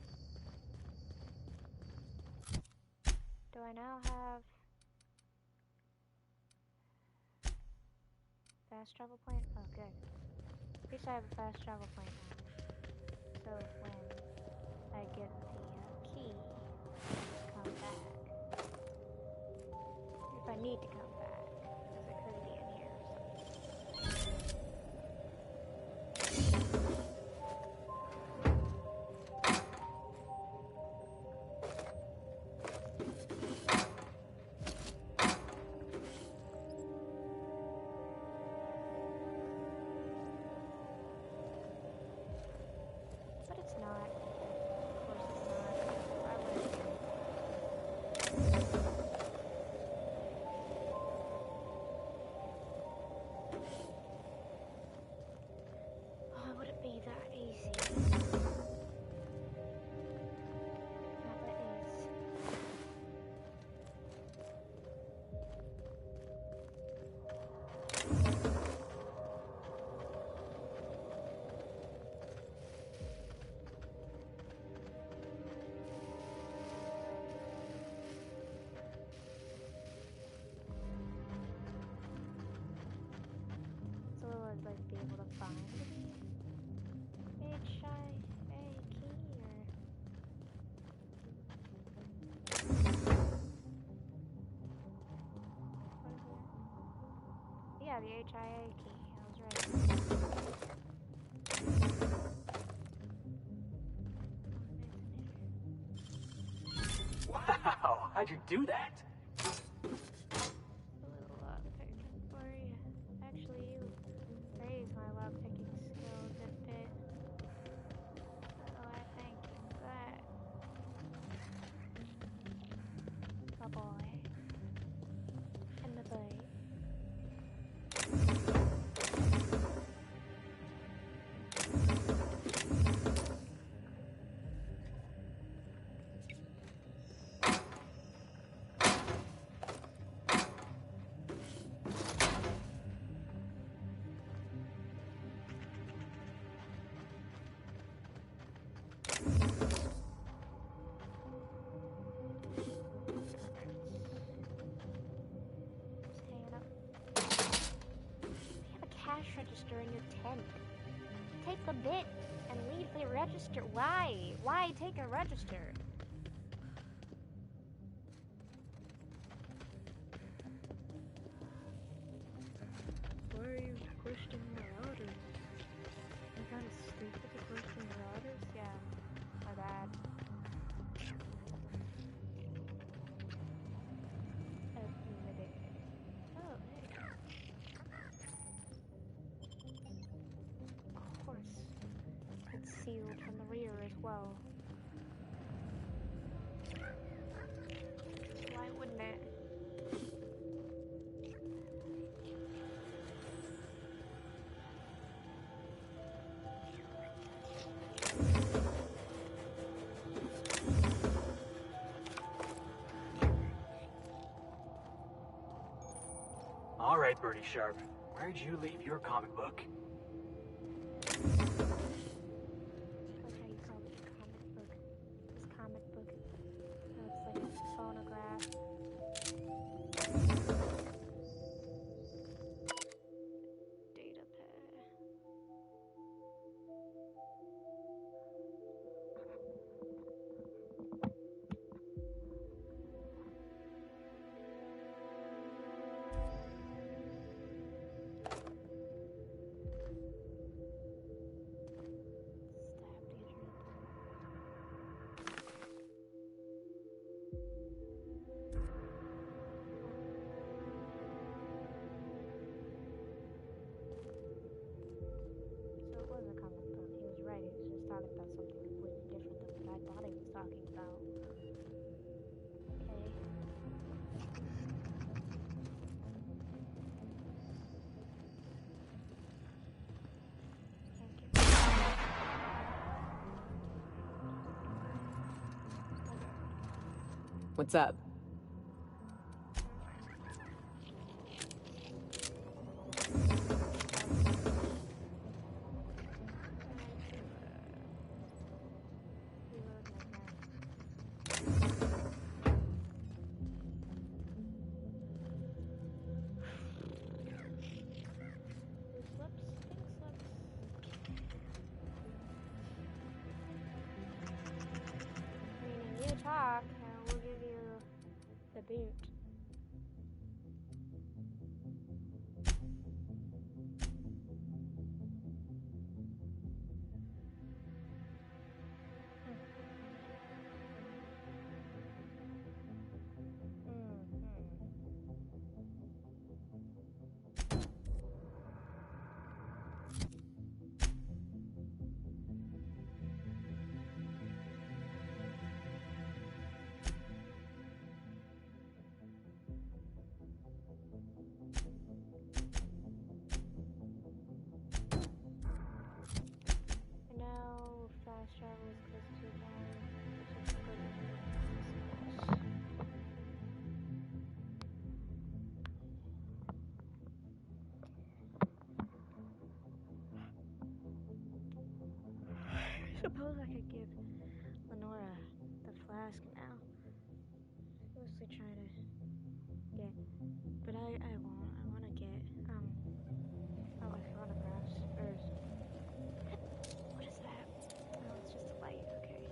Do I now have fast travel plan? Oh, good. At least I have a fast travel plan now. So when I get the key, I come back. If I need to come back, because it could be in here or something. But it's not. Of course it's not. Why would it be? Why would it be that easy? Never is. So I'd like be able to find the HIA key or what is it? Yeah, the HIA key. I was right. Wow, how'd you do that? A little lockpicking for you. Actually, you raised my lockpicking skills a bit. So I thank you for that. My boy. And the boy. Cash register in your tent. Take the bit and leave the register. Why? Why take a register? Why are you questioning Marauders? I'm kind of stupid to question Marauders? Yeah, my bad. Admit it. Oh, hey. Of course. It's sealed from the rear as well. Why wouldn't it? All right, Bertie Sharp. Where'd you leave your comic book? That's how you call it, a comic book. This comic book. No, it's like a phonograph. Data pad. So it was a comic book. He was right. He was just talking about something completely different than what I thought he was talking about. Okay. What's up? Meaning you talk, and we'll give you the boot. And now fast travel is close to I suppose I could give Lenora the flask now. Mostly trying to get, but I won't. I want to get my phonographs or what is that? Oh, it's just a light. Okay.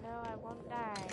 so I won't die.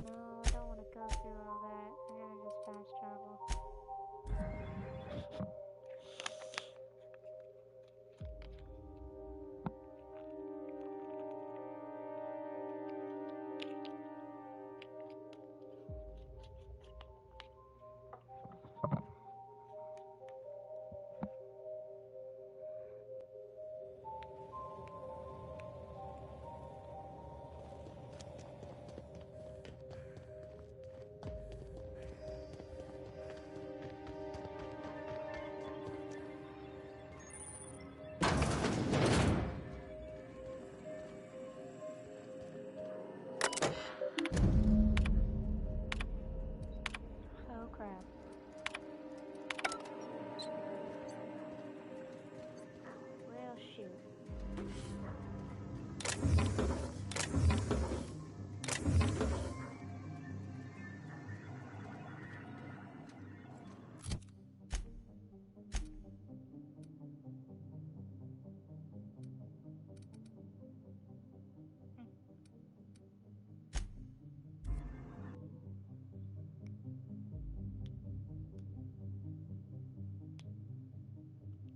No, I don't want to go through all that. I'm gonna just fast travel. Oh crap. Well, shoot.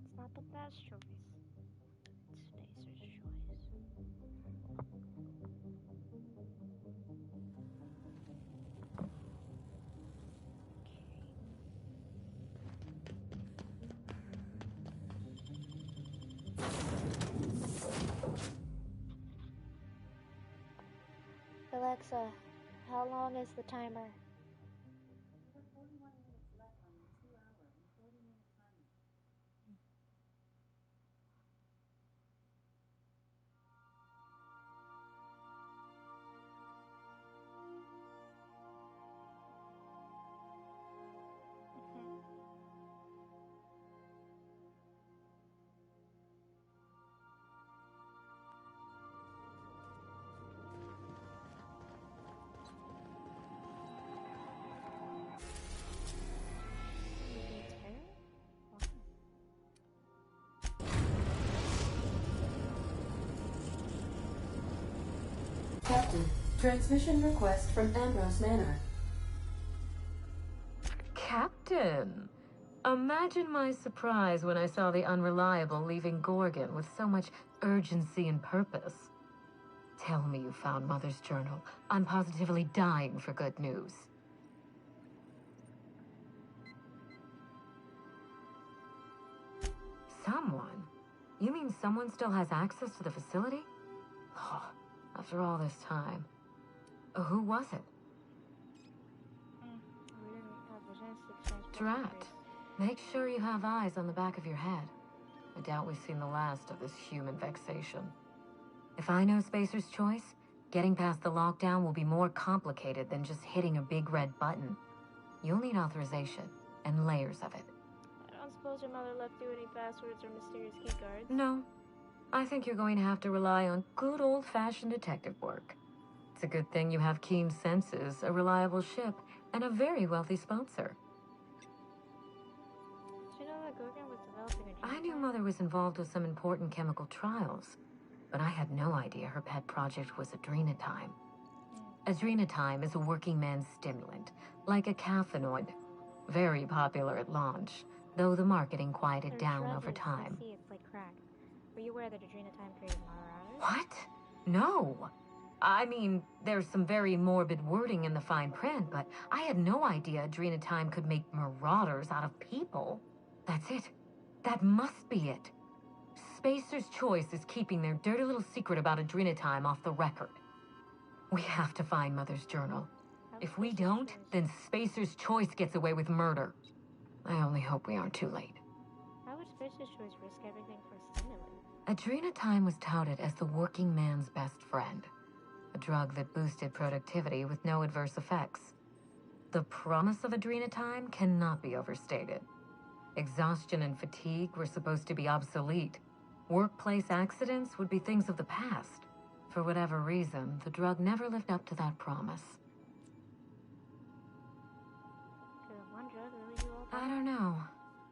It's not the best choice. It's Spacer's choice. Alexa, how long is the timer? Captain, transmission request from Ambrose Manor. Captain! Imagine my surprise when I saw the Unreliable leaving Gorgon with so much urgency and purpose. Tell me you found Mother's journal. I'm positively dying for good news. Someone? You mean someone still has access to the facility? Oh, after all this time. Who was it? Drat. Make sure you have eyes on the back of your head. I doubt we've seen the last of this human vexation. If I know Spacer's choice, Getting past the lockdown will be more complicated than just hitting a big red button. You'll need authorization and layers of it. I don't suppose your mother left you any passwords or mysterious keycards? No. I think you're going to have to rely on good old-fashioned detective work. It's a good thing you have keen senses, a reliable ship, and a very wealthy sponsor. Did you know that Gorgon was developing a I knew Mother was involved with some important chemical trials, but I had no idea her pet project was Adrena-Time. Adrena-Time is a working man's stimulant, like a caffeinoid. Very popular at launch, though the marketing quieted down over time. I see, it's like crack. Were you aware that Adrena-Time created Marauders? What? No. I mean, there's some very morbid wording in the fine print, but I had no idea Adrena-Time could make marauders out of people. That's it. That must be it. Spacer's Choice is keeping their dirty little secret about Adrena-Time off the record. We have to find Mother's journal. If we don't, then Spacer's Choice gets away with murder. I only hope we aren't too late. How would Spacer's Choice risk everything for a stimulant? Adrena-Time was touted as the working man's best friend. A drug that boosted productivity with no adverse effects. The promise of Adrena-Time cannot be overstated. Exhaustion and fatigue were supposed to be obsolete. Workplace accidents would be things of the past. For whatever reason, the drug never lived up to that promise. Could one drug really do all that? I don't know.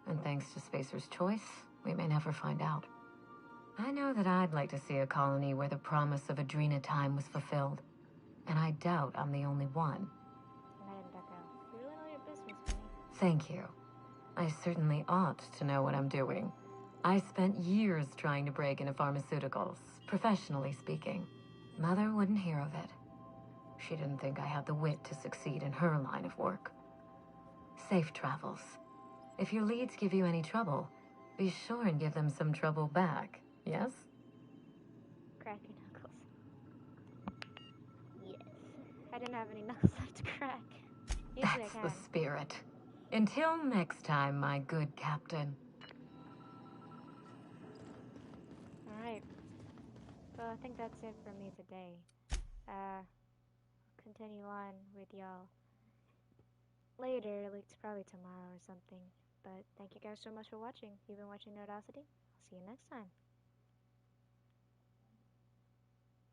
And thanks to Spacer's Choice, we may never find out. I know that I'd like to see a colony where the promise of Adrena-Time was fulfilled. And I doubt I'm the only one. You really know your business, Minnie. Thank you. I certainly ought to know what I'm doing. I spent years trying to break into pharmaceuticals, professionally speaking. Mother wouldn't hear of it. She didn't think I had the wit to succeed in her line of work. Safe travels. If your leads give you any trouble, be sure and give them some trouble back, yes? Crack your knuckles. Yes. I didn't have any knuckles left to crack. Usually That's I the can. spirit. Until next time, my good captain. Alright. Well, I think that's it for me today. Continue on with y'all later, like it's probably tomorrow or something. But thank you guys so much for watching. You've been watching Nerdosity. I'll see you next time.